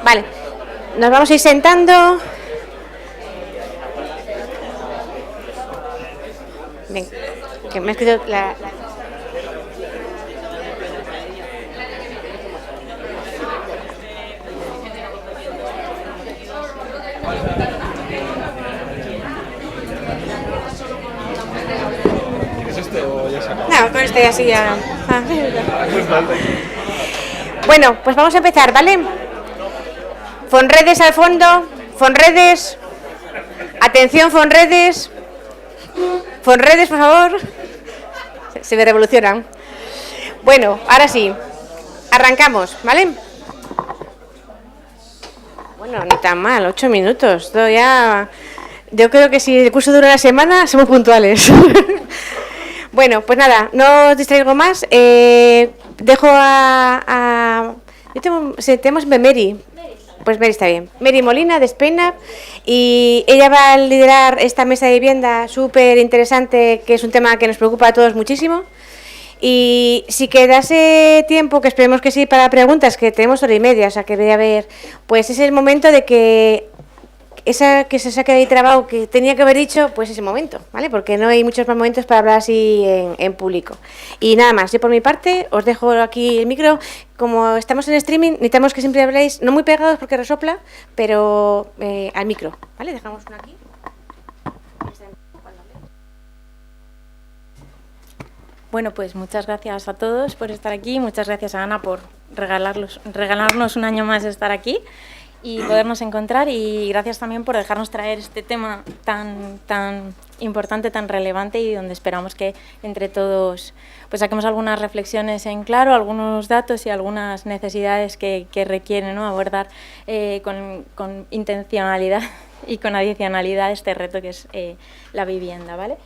Vale, nos vamos a ir sentando. Venga, que me he escrito la... ¿Es este o ya se acabó? No, con este así ya... Bueno, pues vamos a empezar, ¿vale? Fonredes al fondo, Fonredes. Atención, Fonredes. Fonredes, por favor. Se me revolucionan. Bueno, ahora sí. Arrancamos, ¿vale? Bueno, ni tan mal, 8 minutos. Todo ya... Yo creo que si el curso dura una semana, somos puntuales. Bueno, pues nada, no os distraigo más. Dejo tenemos Mary. Pues Mary está bien. Mary Molina, de Spain Up, y ella va a liderar esta mesa de vivienda súper interesante, que es un tema que nos preocupa a todos muchísimo. Y si quedase tiempo, que esperemos que sí, para preguntas, que tenemos hora y media, o sea que voy a ver, pues es el momento de que esa que se saque ahí trabado que tenía que haber dicho, pues ese momento, ¿vale? Porque no hay muchos más momentos para hablar así en público. Y nada más, yo por mi parte os dejo aquí el micro. Como estamos en streaming, necesitamos que siempre habléis, no muy pegados porque resopla, pero al micro, ¿vale? Dejamos uno aquí. Bueno, pues muchas gracias a todos por estar aquí, muchas gracias a Ana por regalarnos un año más de estar aquí y podernos encontrar, y gracias también por dejarnos traer este tema tan importante, tan relevante, y donde esperamos que entre todos pues saquemos algunas reflexiones en claro, algunos datos y algunas necesidades que requieren, ¿no?, abordar con intencionalidad y con adicionalidad este reto que es la vivienda, ¿vale?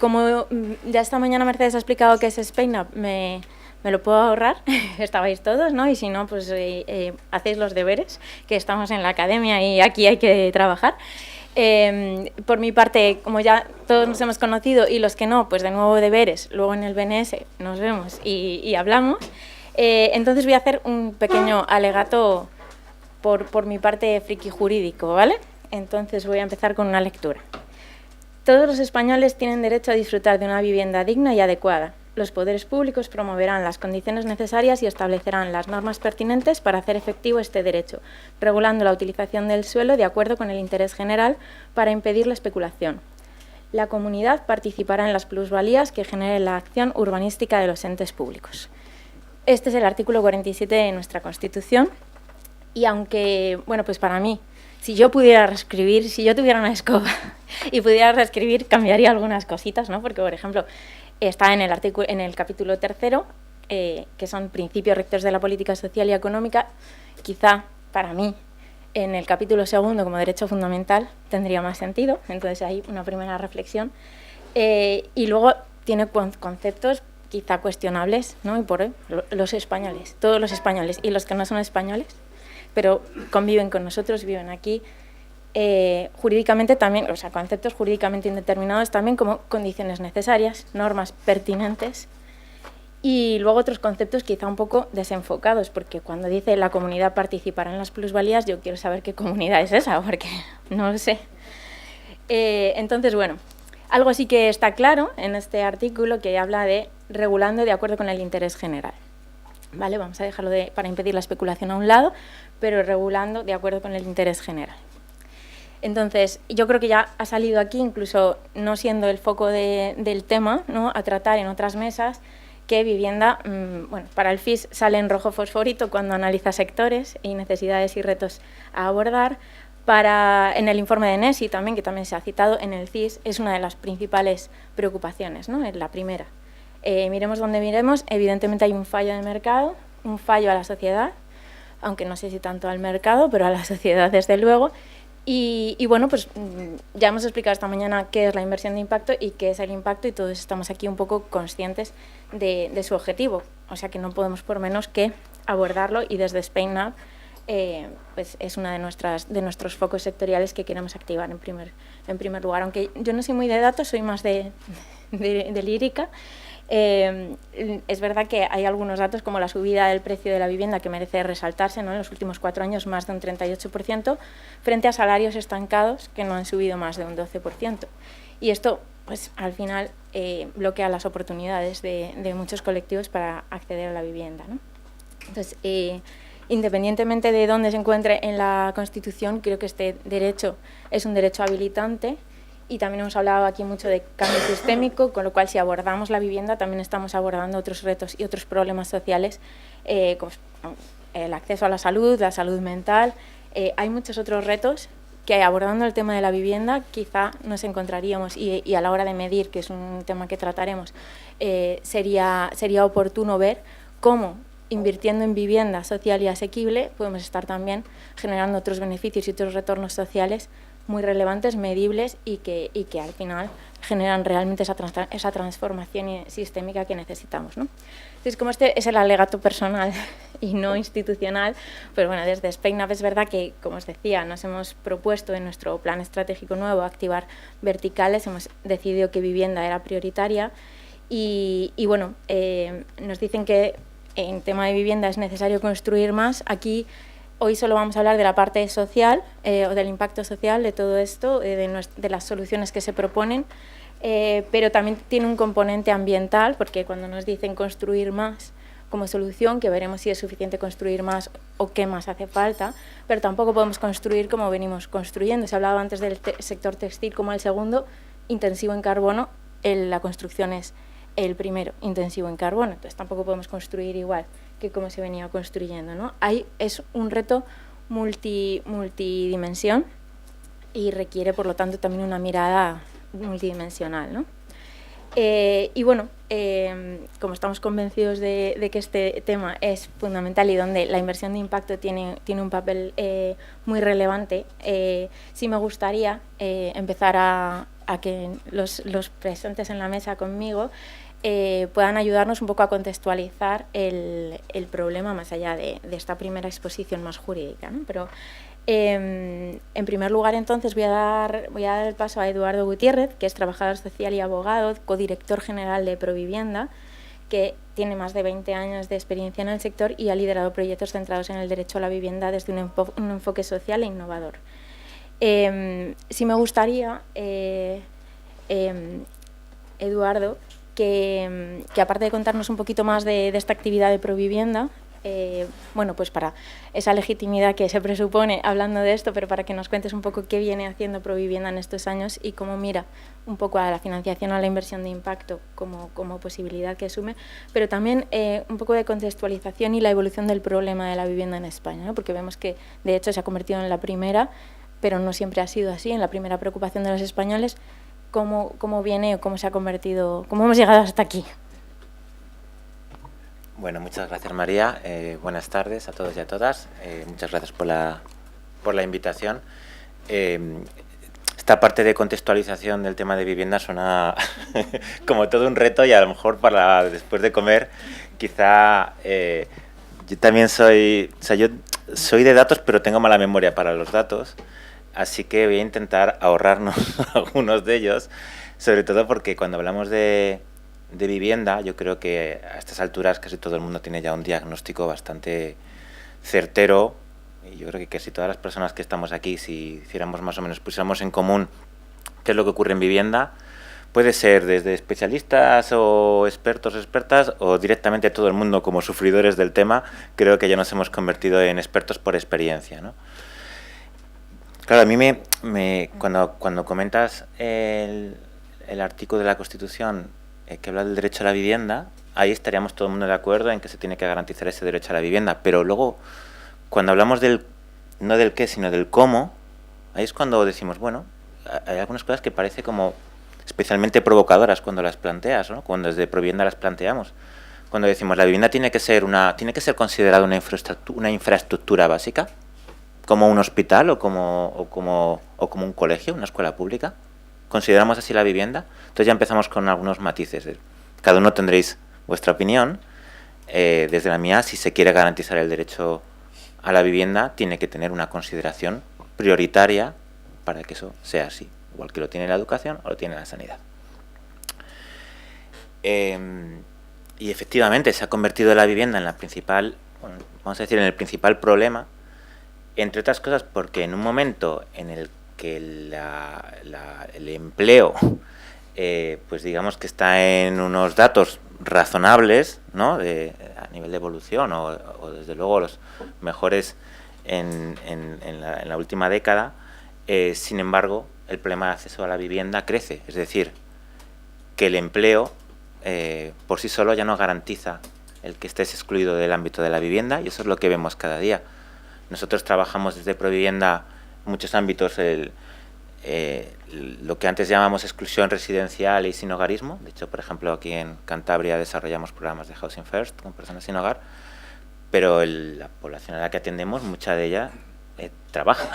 Como ya esta mañana Mercedes ha explicado qué es Spain Up, me lo puedo ahorrar, estabais todos, ¿no? Y si no, pues hacéis los deberes, que estamos en la academia y aquí hay que trabajar. Por mi parte, como ya todos nos hemos conocido, y los que no, pues de nuevo deberes, luego en el BNS nos vemos y hablamos. Entonces voy a hacer un pequeño alegato por mi parte friki jurídico, ¿vale? Entonces voy a empezar con una lectura. Todos los españoles tienen derecho a disfrutar de una vivienda digna y adecuada. Los poderes públicos promoverán las condiciones necesarias y establecerán las normas pertinentes para hacer efectivo este derecho, regulando la utilización del suelo de acuerdo con el interés general para impedir la especulación. La comunidad participará en las plusvalías que genere la acción urbanística de los entes públicos. Este es el artículo 47 de nuestra Constitución, y aunque, bueno, pues para mí, si yo pudiera reescribir, si yo tuviera una escoba y pudiera reescribir, cambiaría algunas cositas, ¿no? Porque, por ejemplo, está en el capítulo 3, que son principios rectores de la política social y económica. Quizá, para mí, en el capítulo 2, como derecho fundamental, tendría más sentido. Entonces, hay una primera reflexión. Y luego tiene conceptos quizá cuestionables, ¿no? Y por los españoles, todos los españoles y los que no son españoles, pero conviven con nosotros, viven aquí, jurídicamente también, o sea, conceptos jurídicamente indeterminados también, como condiciones necesarias, normas pertinentes, y luego otros conceptos quizá un poco desenfocados, porque cuando dice la comunidad participará en las plusvalías, yo quiero saber qué comunidad es esa, porque no lo sé. Entonces, bueno, algo sí que está claro en este artículo, que habla de regulando de acuerdo con el interés general. Vale, vamos a dejarlo para impedir la especulación a un lado, pero regulando de acuerdo con el interés general. Entonces, yo creo que ya ha salido aquí, incluso no siendo el foco del tema, ¿no?, a tratar en otras mesas, que vivienda, bueno, para el FIS sale en rojo fosforito cuando analiza sectores y necesidades y retos a abordar. En el informe de NESI también, que también se ha citado, en el CIS es una de las principales preocupaciones, ¿no?, es la primera. Miremos donde miremos, evidentemente hay un fallo de mercado, un fallo a la sociedad, aunque no sé si tanto al mercado, pero a la sociedad desde luego. Y bueno, pues ya hemos explicado esta mañana qué es la inversión de impacto y qué es el impacto, y todos estamos aquí un poco conscientes de su objetivo. O sea que no podemos por menos que abordarlo, y desde Spain Up pues es una de nuestros focos sectoriales que queremos activar en primer lugar. Aunque yo no soy muy de datos, soy más de lírica. Es verdad que hay algunos datos como la subida del precio de la vivienda que merece resaltarse, ¿no? En los últimos 4 años más de un 38%, frente a salarios estancados que no han subido más de un 12%. Y esto, pues al final, bloquea las oportunidades de muchos colectivos para acceder a la vivienda, ¿no? Entonces, independientemente de dónde se encuentre en la Constitución, creo que este derecho es un derecho habilitante y también hemos hablado aquí mucho de cambio sistémico, con lo cual si abordamos la vivienda también estamos abordando otros retos y otros problemas sociales, como el acceso a la salud mental. Hay muchos otros retos que abordando el tema de la vivienda quizá nos encontraríamos y a la hora de medir, que es un tema que trataremos, sería oportuno ver cómo invirtiendo en vivienda social y asequible podemos estar también generando otros beneficios y otros retornos sociales muy relevantes, medibles y que al final generan realmente esa transformación sistémica que necesitamos, ¿no? Entonces, como este es el alegato personal y no institucional, pues bueno, desde SPEINAV es verdad que, como os decía, nos hemos propuesto en nuestro plan estratégico nuevo activar verticales, hemos decidido que vivienda era prioritaria y bueno, nos dicen que en tema de vivienda es necesario construir más. Aquí hoy solo vamos a hablar de la parte social o del impacto social de todo esto, de las soluciones que se proponen, pero también tiene un componente ambiental, porque cuando nos dicen construir más como solución, que veremos si es suficiente construir más o qué más hace falta, pero tampoco podemos construir como venimos construyendo. Se hablaba antes del sector textil como el segundo, intensivo en carbono, la construcción es el primero, intensivo en carbono, entonces tampoco podemos construir igual que como se venía construyendo, ¿no? Ahí es un reto multidimensión y requiere, por lo tanto, también una mirada multidimensional, ¿no? Y bueno, como estamos convencidos de que este tema es fundamental y donde la inversión de impacto tiene un papel muy relevante, sí me gustaría empezar a que los presentes en la mesa conmigo puedan ayudarnos un poco a contextualizar el problema más allá de esta primera exposición más jurídica, ¿no? Pero en primer lugar, entonces, voy a dar el paso a Eduardo Gutiérrez, que es trabajador social y abogado, codirector general de Provivienda, que tiene más de 20 años de experiencia en el sector y ha liderado proyectos centrados en el derecho a la vivienda desde un enfoque social e innovador. Sí me gustaría, Eduardo, que aparte de contarnos un poquito más de esta actividad de Provivienda, bueno, pues para esa legitimidad que se presupone hablando de esto, pero para que nos cuentes un poco qué viene haciendo Provivienda en estos años y cómo mira un poco a la financiación, a la inversión de impacto como posibilidad que asume, pero también un poco de contextualización y la evolución del problema de la vivienda en España, ¿no? Porque vemos que de hecho se ha convertido en la primera, pero no siempre ha sido así, en la primera preocupación de los españoles. ¿Cómo viene o cómo se ha convertido, cómo hemos llegado hasta aquí? Bueno, muchas gracias, María. Buenas tardes a todos y a todas. Muchas gracias por la invitación. Esta parte de contextualización del tema de vivienda suena como todo un reto y a lo mejor para después de comer quizá yo también yo soy de datos, pero tengo mala memoria para los datos. Así que voy a intentar ahorrarnos algunos de ellos, sobre todo porque cuando hablamos de vivienda, yo creo que a estas alturas casi todo el mundo tiene ya un diagnóstico bastante certero, y yo creo que casi todas las personas que estamos aquí, si hiciéramos más o menos, pusiéramos en común qué es lo que ocurre en vivienda, puede ser desde especialistas o expertos, expertas, o directamente todo el mundo como sufridores del tema, creo que ya nos hemos convertido en expertos por experiencia, ¿no? Claro, a mí cuando comentas el artículo de la Constitución que habla del derecho a la vivienda, ahí estaríamos todo el mundo de acuerdo en que se tiene que garantizar ese derecho a la vivienda, pero luego cuando hablamos no del qué, sino del cómo, ahí es cuando decimos, bueno, hay algunas cosas que parece como especialmente provocadoras cuando las planteas, ¿no? Cuando desde Provivienda las planteamos. Cuando decimos la vivienda tiene que ser considerada una infraestructura básica, como un hospital o como un colegio, una escuela pública. ¿Consideramos así la vivienda? Entonces ya empezamos con algunos matices. Cada uno tendréis vuestra opinión. Desde la mía, si se quiere garantizar el derecho a la vivienda, tiene que tener una consideración prioritaria para que eso sea así, igual que lo tiene la educación o lo tiene la sanidad. Y efectivamente se ha convertido la vivienda en la principal, bueno, vamos a decir, en el principal problema, entre otras cosas porque en un momento en el que el empleo, pues digamos que está en unos datos razonables, ¿no? A nivel de evolución o desde luego los mejores en la última década, sin embargo, el problema de acceso a la vivienda crece, es decir, que el empleo por sí solo ya no garantiza el que estés excluido del ámbito de la vivienda, y eso es lo que vemos cada día. Nosotros trabajamos desde Provivienda en muchos ámbitos lo que antes llamamos exclusión residencial y sin hogarismo. De hecho, por ejemplo, aquí en Cantabria desarrollamos programas de Housing First con personas sin hogar, pero la población a la que atendemos, mucha de ella trabaja.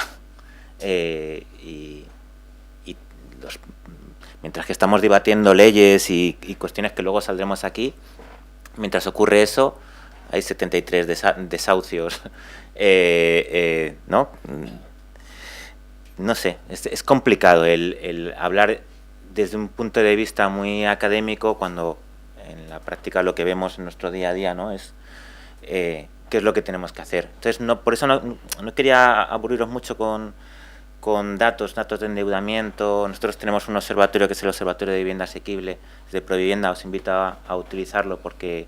Mientras que estamos debatiendo leyes y cuestiones que luego saldremos aquí, mientras ocurre eso, hay 73 desahucios, ¿no? No sé, es complicado el hablar desde un punto de vista muy académico cuando en la práctica lo que vemos en nuestro día a día, ¿no? Es qué es lo que tenemos que hacer. Entonces, por eso no quería aburriros mucho con datos de endeudamiento. Nosotros tenemos un observatorio que es el Observatorio de Vivienda Asequible de Provivienda. Os invito a utilizarlo porque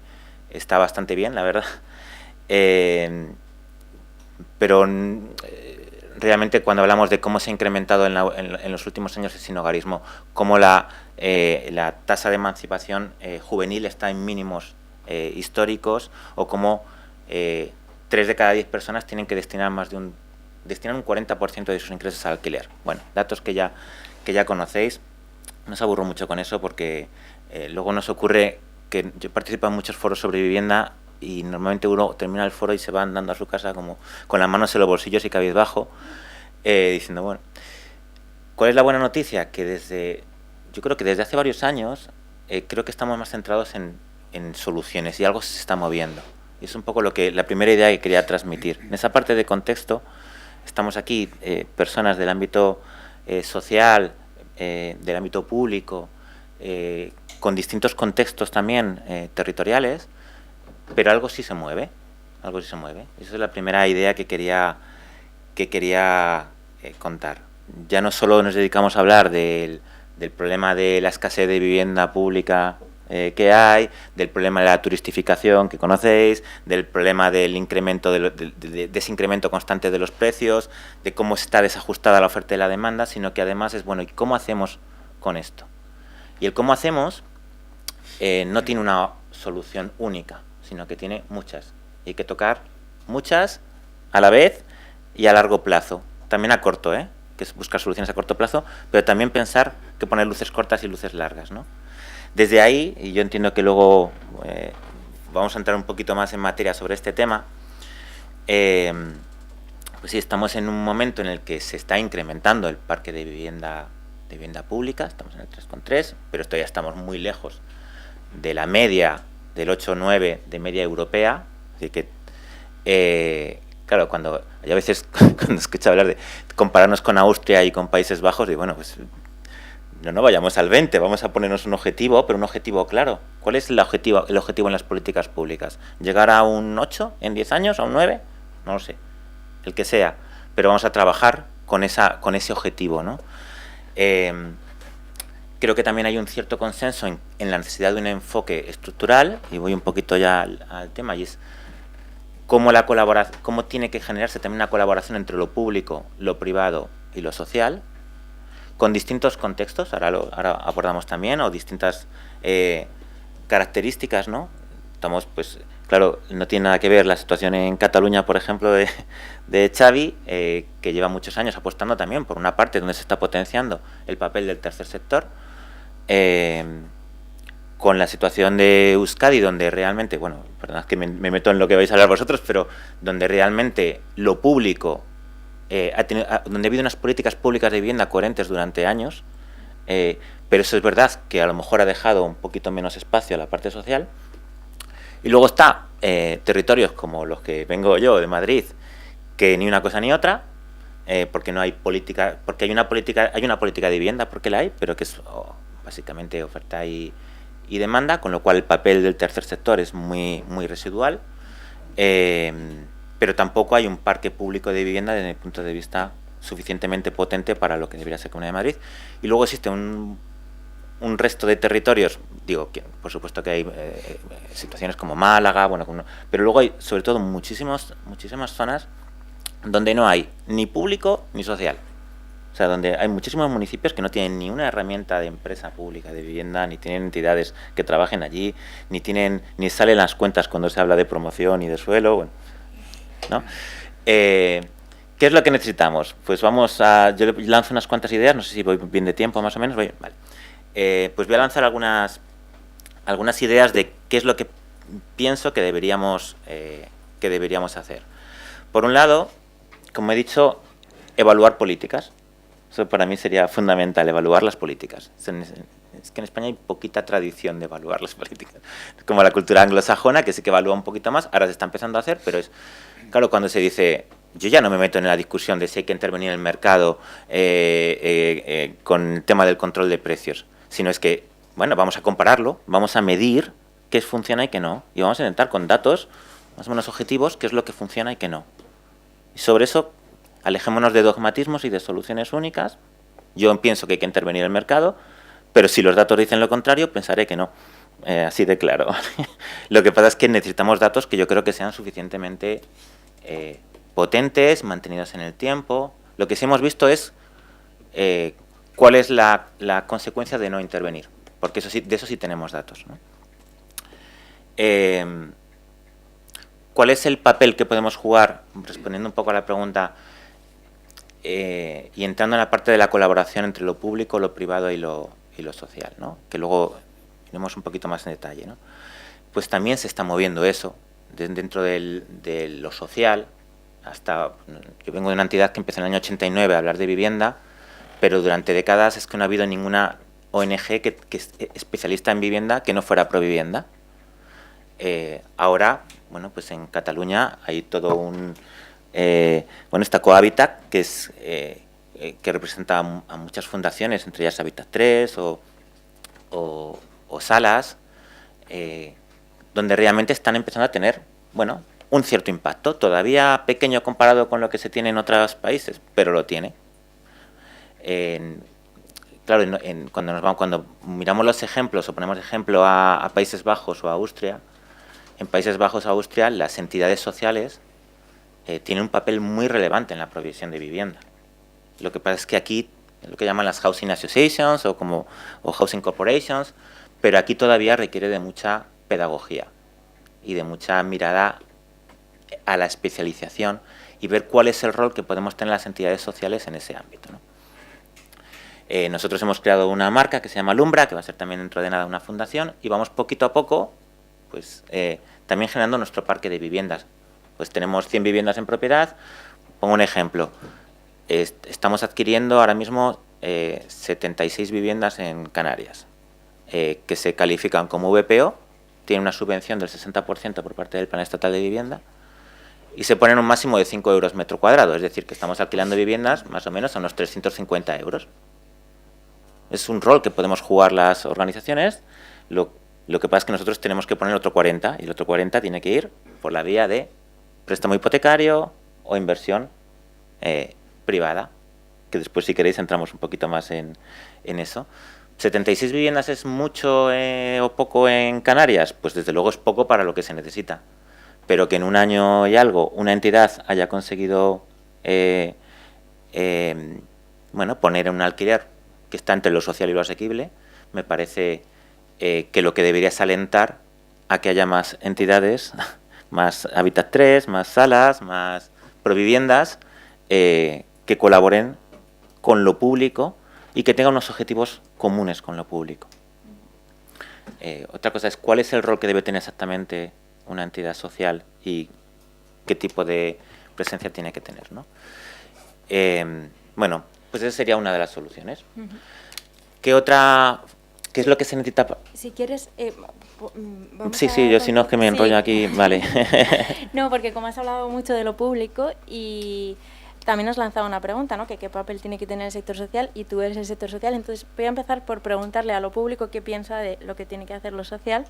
está bastante bien, la verdad. Pero realmente cuando hablamos de cómo se ha incrementado en los últimos años el sinhogarismo, cómo la tasa de emancipación juvenil está en mínimos históricos, o cómo 3 de cada 10 personas tienen que destinar un 40% de sus ingresos al alquiler. Bueno, datos que ya conocéis. No os aburro mucho con eso porque luego nos ocurre que yo participo en muchos foros sobre vivienda y normalmente uno termina el foro y se va andando a su casa como con las manos en los bolsillos y cabizbajo, diciendo, bueno, ¿cuál es la buena noticia? Que yo creo que desde hace varios años creo que estamos más centrados en soluciones y algo se está moviendo. Y es un poco la primera idea que quería transmitir. En esa parte de contexto estamos aquí, personas del ámbito social, del ámbito público, con distintos contextos también territoriales, pero algo sí se mueve, Esa es la primera idea que quería contar. Ya no solo nos dedicamos a hablar del problema de la escasez de vivienda pública que hay, del problema de la turistificación que conocéis, del problema del incremento de ese incremento constante de los precios, de cómo está desajustada la oferta y la demanda, sino que además es, bueno, ¿y cómo hacemos con esto? Y el cómo hacemos no tiene una solución única, sino que tiene muchas. Y hay que tocar muchas a la vez y a largo plazo. También a corto, que es buscar soluciones a corto plazo, pero también pensar que poner luces cortas y luces largas, ¿no? Desde ahí, y yo entiendo que luego vamos a entrar un poquito más en materia sobre este tema, pues sí, estamos en un momento en el que se está incrementando el parque de vivienda pública, estamos en el 3,3, pero ya estamos muy lejos de la media del 8,9 de media europea. Así que, claro, cuando a veces cuando escucho hablar de compararnos con Austria y con Países Bajos, digo, bueno, pues no vayamos al 20, vamos a ponernos un objetivo, pero un objetivo claro. ¿Cuál es el objetivo en las políticas públicas? ¿Llegar a un 8 en 10 años, a un 9? No lo sé, el que sea, pero vamos a trabajar con ese objetivo, ¿no? Creo que también hay un cierto consenso en la necesidad de un enfoque estructural, y voy un poquito ya al tema, y es cómo tiene que generarse también una colaboración entre lo público, lo privado y lo social, con distintos contextos, ahora abordamos también, o distintas características, ¿no? Estamos, pues, claro, no tiene nada que ver la situación en Cataluña, por ejemplo, de Xavi, que lleva muchos años apostando también, por una parte, donde se está potenciando el papel del tercer sector, con la situación de Euskadi, donde realmente, bueno, perdonad que me meto en lo que vais a hablar vosotros, pero donde realmente lo público, donde ha habido unas políticas públicas de vivienda coherentes durante años, pero eso es verdad que a lo mejor ha dejado un poquito menos espacio a la parte social. Y luego está territorios como los que vengo yo de Madrid, que ni una cosa ni otra, porque no hay política, porque hay una política de vivienda, porque la hay, pero que es básicamente oferta y y demanda, con lo cual el papel del tercer sector es muy residual, pero tampoco hay un parque público de vivienda desde mi punto de vista suficientemente potente para lo que debería ser Comunidad de Madrid. Y luego existe un resto de territorios, digo, que por supuesto que hay situaciones como Málaga, bueno, pero luego hay sobre todo muchísimas zonas donde no hay ni público ni social. O sea, donde hay muchísimos municipios que no tienen ni una herramienta de empresa pública de vivienda, ni tienen entidades que trabajen allí, ni salen las cuentas cuando se habla de promoción y de suelo, bueno, ¿no? ¿Qué es lo que necesitamos? Pues yo lanzo unas cuantas ideas, no sé si voy bien de tiempo más o menos, vale. Pues voy a lanzar algunas ideas de qué es lo que pienso que deberíamos hacer. Por un lado, como he dicho, evaluar políticas. Eso para mí sería fundamental, evaluar las políticas. Es que en España hay poquita tradición de evaluar las políticas. Es como la cultura anglosajona, que sí que evalúa un poquito más, ahora se está empezando a hacer, pero es claro cuando se dice, yo ya no me meto en la discusión de si hay que intervenir en el mercado con el tema del control de precios, sino es que, bueno, vamos a compararlo, vamos a medir qué funciona y qué no, y vamos a intentar con datos más o menos objetivos qué es lo que funciona y qué no. Y sobre eso, alejémonos de dogmatismos y de soluciones únicas. Yo pienso que hay que intervenir en el mercado, pero si los datos dicen lo contrario, pensaré que no. Así de claro. Lo que pasa es que necesitamos datos que yo creo que sean suficientemente potentes, mantenidos en el tiempo. Lo que sí hemos visto es cuál es la consecuencia de no intervenir, porque de eso sí tenemos datos, ¿no? ¿Cuál es el papel que podemos jugar? Respondiendo un poco a la pregunta y entrando en la parte de la colaboración entre lo público, lo privado y lo social, ¿no? Que luego iremos un poquito más en detalle, ¿no? Pues también se está moviendo eso dentro de lo social. Yo vengo de una entidad que empezó en el año 89 a hablar de vivienda, pero durante décadas es que no ha habido ninguna ONG que es especialista en vivienda que no fuera pro vivienda. Ahora, bueno, pues en Cataluña hay todo está Cohabitat, que es que representa a muchas fundaciones, entre ellas Habitat 3 o Salas, donde realmente están empezando a tener, bueno, un cierto impacto, todavía pequeño comparado con lo que se tiene en otros países, pero lo tiene. Claro, cuando miramos los ejemplos o ponemos ejemplo a Países Bajos o a Austria, en Países Bajos o Austria las entidades sociales tienen un papel muy relevante en la provisión de vivienda. Lo que pasa es que aquí es lo que llaman las housing associations o housing corporations, pero aquí todavía requiere de mucha pedagogía y de mucha mirada a la especialización y ver cuál es el rol que podemos tener las entidades sociales en ese ámbito, ¿no? Nosotros hemos creado una marca que se llama Lumbra, que va a ser también dentro de nada una fundación, y vamos poquito a poco pues también generando nuestro parque de viviendas. Pues tenemos 100 viviendas en propiedad. Pongo un ejemplo. Estamos adquiriendo ahora mismo 76 viviendas en Canarias, que se califican como VPO, tienen una subvención del 60% por parte del Plan Estatal de Vivienda, y se ponen un máximo de 5 euros metro cuadrado, es decir, que estamos alquilando viviendas más o menos a unos 350 euros. Es un rol que podemos jugar las organizaciones. Lo que pasa es que nosotros tenemos que poner otro 40, y el otro 40 tiene que ir por la vía de préstamo hipotecario o inversión privada, que después si queréis entramos un poquito más en eso. ¿76 viviendas es mucho o poco en Canarias? Pues desde luego es poco para lo que se necesita, pero que en un año y algo una entidad haya conseguido poner en un alquiler que está entre lo social y lo asequible, me parece que lo que debería es alentar a que haya más entidades, más Habitat 3, más salas, más proviviendas, que colaboren con lo público y que tengan unos objetivos comunes con lo público. Otra cosa es cuál es el rol que debe tener exactamente una entidad social y qué tipo de presencia tiene que tener, ¿no? Pues esa sería una de las soluciones. Uh-huh. ¿Qué es lo que se necesita? Si quieres... Sí, yo si no es que me enrollo aquí, vale. No, porque como has hablado mucho de lo público y también os lanzaba una pregunta, ¿no? Que qué papel tiene que tener el sector social, y tú eres el sector social. Entonces voy a empezar por preguntarle a lo público qué piensa de lo que tiene que hacer lo social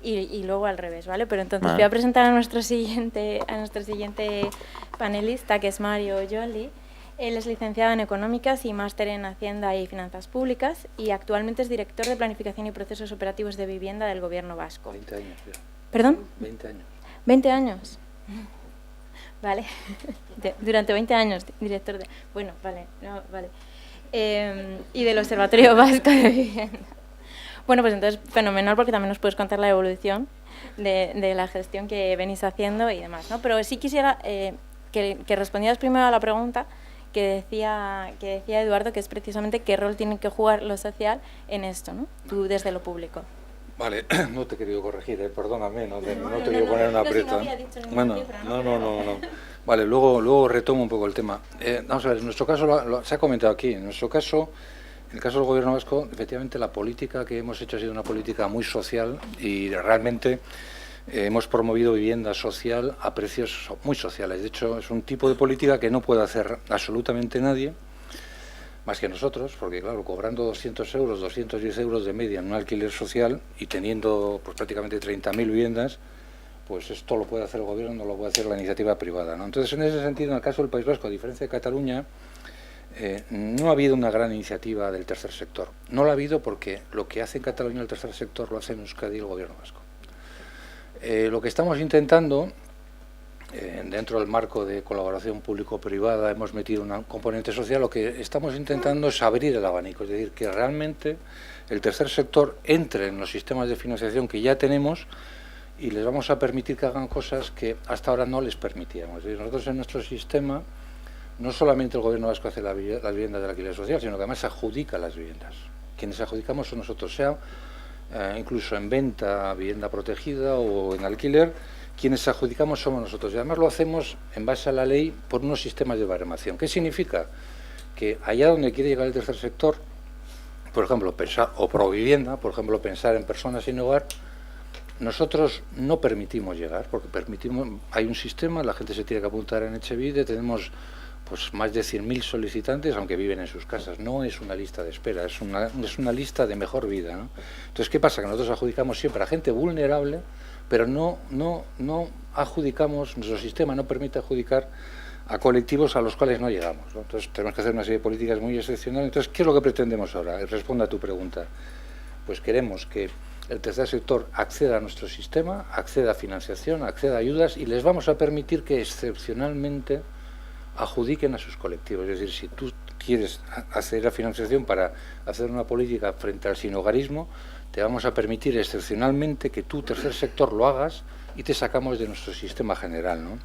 y luego al revés, ¿vale? Pero entonces voy a presentar a nuestro siguiente panelista, que es Mario Jolly. Él es licenciado en Económicas y máster en Hacienda y Finanzas Públicas, y actualmente es director de Planificación y Procesos Operativos de Vivienda del Gobierno vasco. 20 años ya. ¿Perdón? 20 años. 20 años. Vale. Durante 20 años, director de... Bueno, vale, no, vale. Y del Observatorio Vasco de Vivienda. Bueno, pues entonces, fenomenal, porque también nos puedes contar la evolución de la gestión que venís haciendo y demás, ¿no? Pero sí quisiera que respondieras primero a la pregunta que decía Eduardo, que es precisamente qué rol tiene que jugar lo social en esto, ¿no? Tú desde lo público. Vale, no te he querido corregir, perdóname, no te he querido poner una aprieta. Bueno, no. Vale, luego retomo un poco el tema. Vamos a ver, en nuestro caso, se ha comentado aquí, en nuestro caso, en el caso del Gobierno vasco, efectivamente la política que hemos hecho ha sido una política muy social, y realmente hemos promovido vivienda social a precios muy sociales. De hecho, es un tipo de política que no puede hacer absolutamente nadie, más que nosotros, porque claro, cobrando 200 euros, 210 euros de media en un alquiler social y teniendo pues prácticamente 30.000 viviendas, pues esto lo puede hacer el gobierno, no lo puede hacer la iniciativa privada, ¿no? Entonces, en ese sentido, en el caso del País Vasco, a diferencia de Cataluña, no ha habido una gran iniciativa del tercer sector. No la ha habido porque lo que hace en Cataluña el tercer sector lo hace en Euskadi el Gobierno vasco. Lo que estamos intentando, dentro del marco de colaboración público-privada, hemos metido un componente social. Lo que estamos intentando es abrir el abanico, es decir, que realmente el tercer sector entre en los sistemas de financiación que ya tenemos, y les vamos a permitir que hagan cosas que hasta ahora no les permitíamos. Es decir, nosotros en nuestro sistema, no solamente el Gobierno vasco hace las viviendas del alquiler social, sino que además adjudica las viviendas. Quienes adjudicamos son nosotros, sea incluso en venta, vivienda protegida o en alquiler. Quienes adjudicamos somos nosotros, y además lo hacemos en base a la ley por unos sistemas de baremación. ¿Qué significa? Que allá donde quiere llegar el tercer sector, por ejemplo, pensar, o provivienda, por ejemplo, pensar en personas sin hogar, nosotros no permitimos llegar, porque hay un sistema, la gente se tiene que apuntar en Etxebide, tenemos pues más de 100.000 solicitantes, aunque viven en sus casas. No es una lista de espera, es una lista de mejor vida, ¿no? Entonces, ¿qué pasa? Que nosotros adjudicamos siempre a gente vulnerable, pero no adjudicamos, nuestro sistema no permite adjudicar a colectivos a los cuales no llegamos, ¿no? Entonces tenemos que hacer una serie de políticas muy excepcionales. Entonces, ¿qué es lo que pretendemos ahora? Responda a tu pregunta. Pues queremos que el tercer sector acceda a nuestro sistema, acceda a financiación, acceda a ayudas, y les vamos a permitir que excepcionalmente adjudiquen a sus colectivos. Es decir, si tú quieres acceder a financiación para hacer una política frente al sinhogarismo, te vamos a permitir excepcionalmente que tú, tercer sector, lo hagas, y te sacamos de nuestro sistema general, ¿no?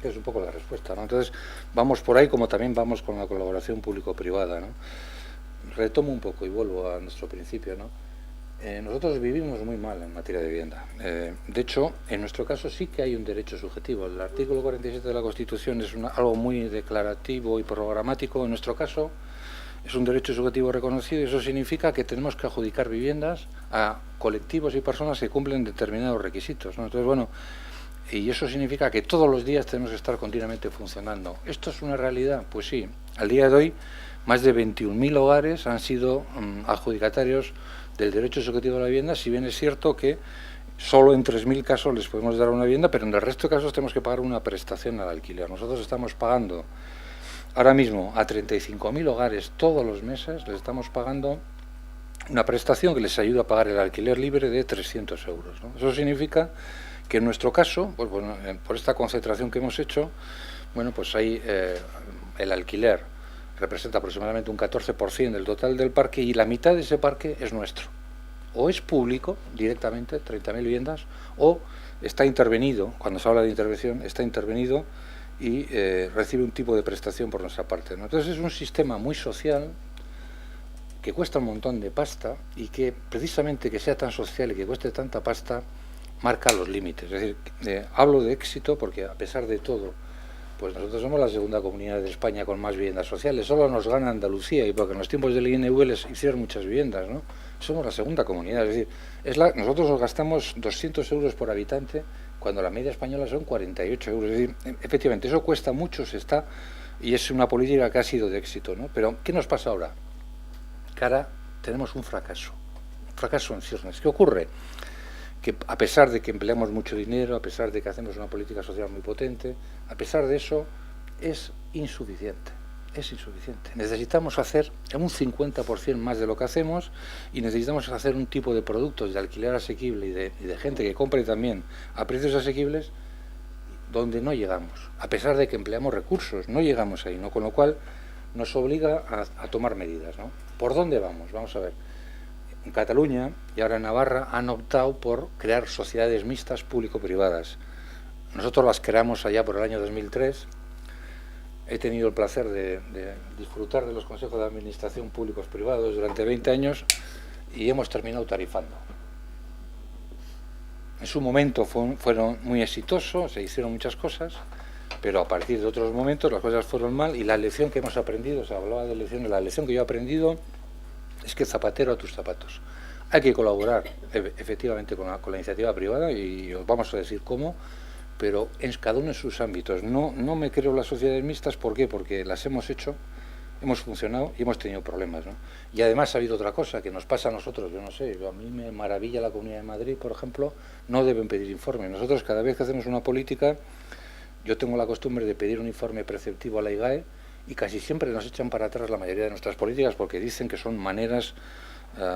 Es un poco la respuesta, ¿no? Entonces, vamos por ahí, como también vamos con la colaboración público-privada, ¿no? Retomo un poco y vuelvo a nuestro principio, ¿no? Nosotros vivimos muy mal en materia de vivienda. De hecho, en nuestro caso sí que hay un derecho subjetivo. El artículo 47 de la Constitución es algo muy declarativo y programático. En nuestro caso es un derecho subjetivo reconocido, y eso significa que tenemos que adjudicar viviendas a colectivos y personas que cumplen determinados requisitos, ¿no? Entonces, bueno, y eso significa que todos los días tenemos que estar continuamente funcionando. ¿Esto es una realidad? Pues sí. Al día de hoy, más de 21.000 hogares han sido adjudicatarios del derecho subjetivo a la vivienda, si bien es cierto que solo en 3.000 casos les podemos dar una vivienda, pero en el resto de casos tenemos que pagar una prestación al alquiler. Nosotros estamos pagando ahora mismo a 35.000 hogares todos los meses, les estamos pagando una prestación que les ayuda a pagar el alquiler libre de 300 euros, ¿no? Eso significa que en nuestro caso, pues bueno, por esta concentración que hemos hecho, bueno, pues ahí el alquiler representa aproximadamente un 14% del total del parque, y la mitad de ese parque es nuestro. O es público directamente, 30.000 viviendas, o está intervenido, cuando se habla de intervención, está intervenido y recibe un tipo de prestación por nuestra parte, ¿no? Entonces es un sistema muy social, que cuesta un montón de pasta, y que precisamente que sea tan social y que cueste tanta pasta marca los límites. Es decir, hablo de éxito porque, a pesar de todo, pues nosotros somos la segunda comunidad de España con más viviendas sociales. Solo nos gana Andalucía, y porque en los tiempos del INV les hicieron muchas viviendas, ¿no? Somos la segunda comunidad. Es decir, nosotros nos gastamos 200 euros por habitante, cuando la media española son 48 euros. Es decir, efectivamente, eso cuesta mucho, se está y es una política que ha sido de éxito, ¿no? Pero, ¿qué nos pasa ahora? Que ahora tenemos un fracaso en ciernes. ¿Qué ocurre? Que a pesar de que empleamos mucho dinero, a pesar de que hacemos una política social muy potente, a pesar de eso, es insuficiente. Es insuficiente. Necesitamos hacer un 50% más de lo que hacemos y necesitamos hacer un tipo de productos de alquiler asequible y de gente que compre también a precios asequibles donde no llegamos. A pesar de que empleamos recursos, no llegamos ahí, ¿no? Con lo cual nos obliga a tomar medidas, ¿no? ¿Por dónde vamos? Vamos a ver. En Cataluña y ahora en Navarra han optado por crear sociedades mixtas público-privadas. Nosotros las creamos allá por el año 2003. He tenido el placer de disfrutar de los consejos de administración públicos-privados durante 20 años y hemos terminado tarifando. En su momento fueron muy exitosos, se hicieron muchas cosas, pero a partir de otros momentos las cosas fueron mal y la lección que hemos aprendido, se hablaba de lecciones, la lección que yo he aprendido es que zapatero a tus zapatos. Hay que colaborar efectivamente con la iniciativa privada y os vamos a decir cómo, pero en cada uno en sus ámbitos. No me creo las sociedades mixtas, ¿por qué? Porque las hemos hecho, hemos funcionado y hemos tenido problemas, ¿no? Y además ha habido otra cosa que nos pasa a nosotros, yo no sé, a mí me maravilla la Comunidad de Madrid, por ejemplo, no deben pedir informe. Nosotros cada vez que hacemos una política, yo tengo la costumbre de pedir un informe preceptivo a la IGAE y casi siempre nos echan para atrás la mayoría de nuestras políticas porque dicen que son maneras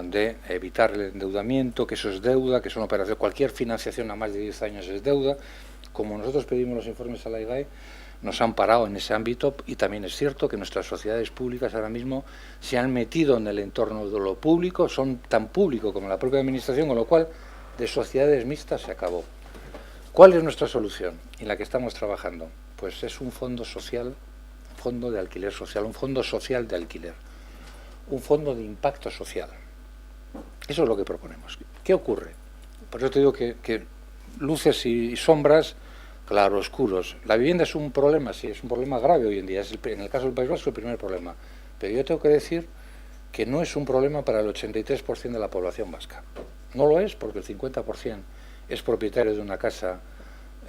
de evitar el endeudamiento, que eso es deuda, que son operaciones, cualquier financiación a más de 10 años es deuda. Como nosotros pedimos los informes a la IGAE, nos han parado en ese ámbito y también es cierto que nuestras sociedades públicas ahora mismo se han metido en el entorno de lo público, son tan público como la propia administración, con lo cual de sociedades mixtas se acabó. ¿Cuál es nuestra solución en la que estamos trabajando? Pues es un fondo social, un fondo de alquiler social, un fondo social de alquiler, un fondo de impacto social. Eso es lo que proponemos. ¿Qué ocurre? Por eso te digo que luces y sombras, claroscuros. La vivienda es un problema, sí, es un problema grave hoy en día. En el caso del País Vasco, el primer problema. Pero yo tengo que decir que no es un problema para el 83% de la población vasca. No lo es porque el 50% es propietario de una casa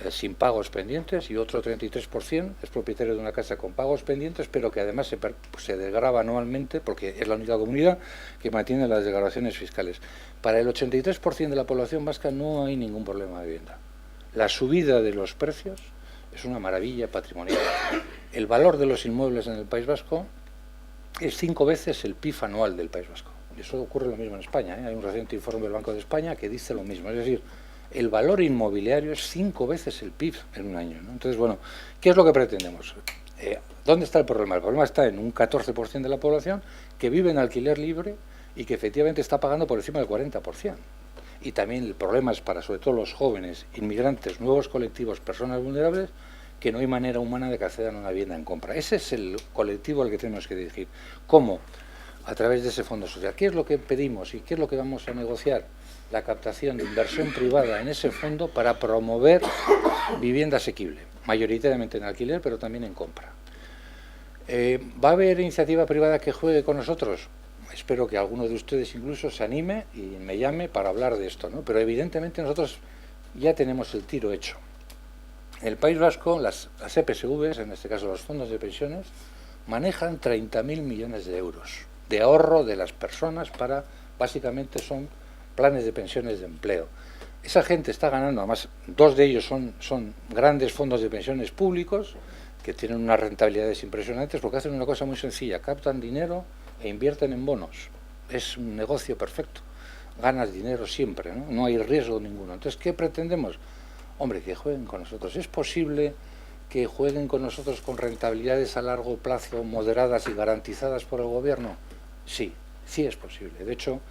sin pagos pendientes y otro 33% es propietario de una casa con pagos pendientes, pero que además se desgrava anualmente porque es la única comunidad que mantiene las desgravaciones fiscales. Para el 83% de la población vasca no hay ningún problema de vivienda. La subida de los precios es una maravilla patrimonial. El valor de los inmuebles en el País Vasco es 5 veces el PIB anual del País Vasco. Y eso ocurre lo mismo en España, ¿eh? Hay un reciente informe del Banco de España que dice lo mismo. Es decir, el valor inmobiliario es 5 veces el PIB en un año, ¿no? Entonces, bueno, ¿qué es lo que pretendemos? ¿Dónde está el problema? El problema está en un 14% de la población que vive en alquiler libre y que efectivamente está pagando por encima del 40%. Y también el problema es para, sobre todo, los jóvenes, inmigrantes, nuevos colectivos, personas vulnerables, que no hay manera humana de que accedan a una vivienda en compra. Ese es el colectivo al que tenemos que dirigir. ¿Cómo? A través de ese fondo social. ¿Qué es lo que pedimos y qué es lo que vamos a negociar? La captación de inversión privada en ese fondo para promover vivienda asequible, mayoritariamente en alquiler, pero también en compra. ¿Va a haber iniciativa privada que juegue con nosotros? Espero que alguno de ustedes incluso se anime y me llame para hablar de esto, ¿no? Pero evidentemente nosotros ya tenemos el tiro hecho. En el País Vasco, las EPSVs, en este caso los fondos de pensiones, manejan 30.000 millones de euros de ahorro de las personas para, básicamente son planes de pensiones de empleo. Esa gente está ganando, además 2 de ellos son grandes fondos de pensiones públicos que tienen unas rentabilidades impresionantes porque hacen una cosa muy sencilla, captan dinero e invierten en bonos. Es un negocio perfecto, ganas dinero siempre, ¿no? No hay riesgo ninguno. Entonces, ¿qué pretendemos? Hombre, que jueguen con nosotros. ¿Es posible que jueguen con nosotros con rentabilidades a largo plazo moderadas y garantizadas por el gobierno? Sí, sí es posible. De hecho,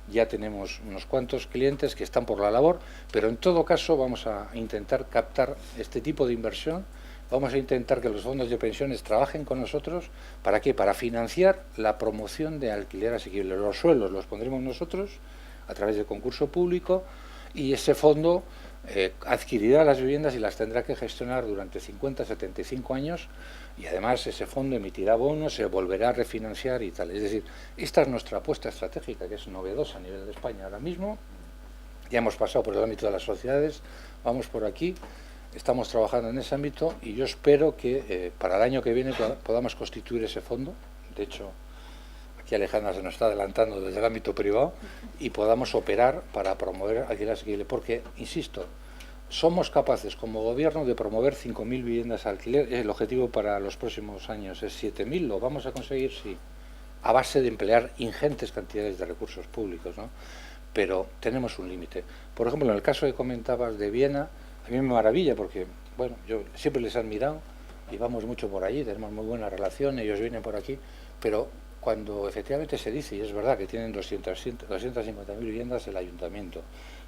ya tenemos unos cuantos clientes que están por la labor, pero en todo caso vamos a intentar captar este tipo de inversión, vamos a intentar que los fondos de pensiones trabajen con nosotros, ¿para qué? Para financiar la promoción de alquiler asequible. Los suelos los pondremos nosotros a través de concurso público y ese fondo adquirirá las viviendas y las tendrá que gestionar durante 50, 75 años y además ese fondo emitirá bonos, se volverá a refinanciar y tal. Es decir, esta es nuestra apuesta estratégica, que es novedosa a nivel de España ahora mismo. Ya hemos pasado por el ámbito de las sociedades, vamos por aquí Estamos trabajando en ese ámbito y yo espero que para el año que viene podamos constituir ese fondo. De hecho, aquí Alejandra se nos está adelantando desde el ámbito privado y podamos operar para promover alquiler asequible. Porque, insisto, somos capaces como gobierno de promover 5.000 viviendas al alquiler. El objetivo para los próximos años es 7.000. ¿Lo vamos a conseguir? Sí. A base de emplear ingentes cantidades de recursos públicos, ¿no? Pero tenemos un límite. Por ejemplo, en el caso que comentabas de Viena, a mí me maravilla porque, bueno, yo siempre les he admirado y vamos mucho por allí, tenemos muy buena relación, ellos vienen por aquí, pero cuando efectivamente se dice, y es verdad que tienen 250.000 viviendas el ayuntamiento,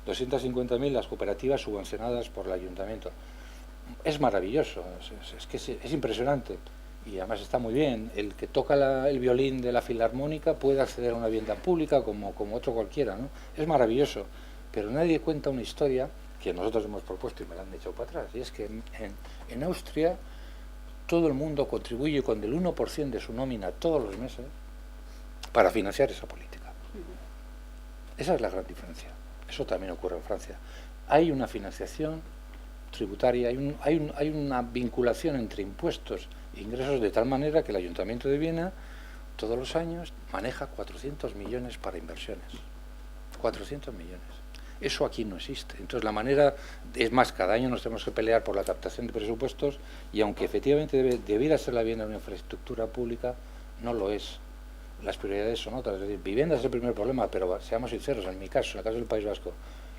250.000 las cooperativas subvencionadas por el ayuntamiento, es maravilloso, es que es impresionante. Y además está muy bien, el que toca el violín de la filarmónica puede acceder a una vivienda pública como otro cualquiera, ¿no? Es maravilloso, pero nadie cuenta una historia que nosotros hemos propuesto y me la han echado para atrás, y es que en Austria todo el mundo contribuye con el 1% de su nómina todos los meses para financiar esa política. Esa es la gran diferencia. Eso también ocurre en Francia. Hay una financiación tributaria, hay una vinculación entre impuestos e ingresos de tal manera que el Ayuntamiento de Viena todos los años maneja 400 millones para inversiones. 400 millones. Eso aquí no existe. Entonces la manera, es más, cada año nos tenemos que pelear por la captación de presupuestos y aunque efectivamente debiera ser la vivienda una infraestructura pública, no lo es. Las prioridades son otras. Es decir, vivienda es el primer problema, pero seamos sinceros, en mi caso, en el caso del País Vasco,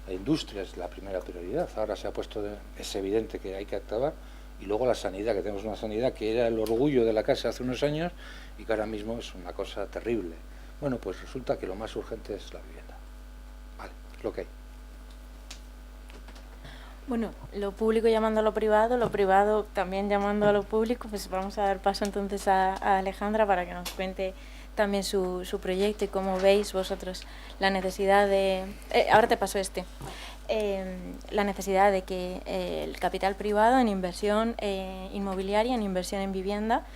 la industria es la primera prioridad. Ahora se ha puesto, es evidente que hay que actuar. Y luego la sanidad, que tenemos una sanidad que era el orgullo de la casa hace unos años y que ahora mismo es una cosa terrible. Bueno, pues resulta que lo más urgente es la vivienda. Vale, es lo que hay. Bueno, lo público llamando a lo privado también llamando a lo público, pues vamos a dar paso entonces a Alejandra para que nos cuente también su proyecto y cómo veis vosotros la necesidad de... ahora te paso la necesidad de que el capital privado en inversión inmobiliaria, en inversión en vivienda,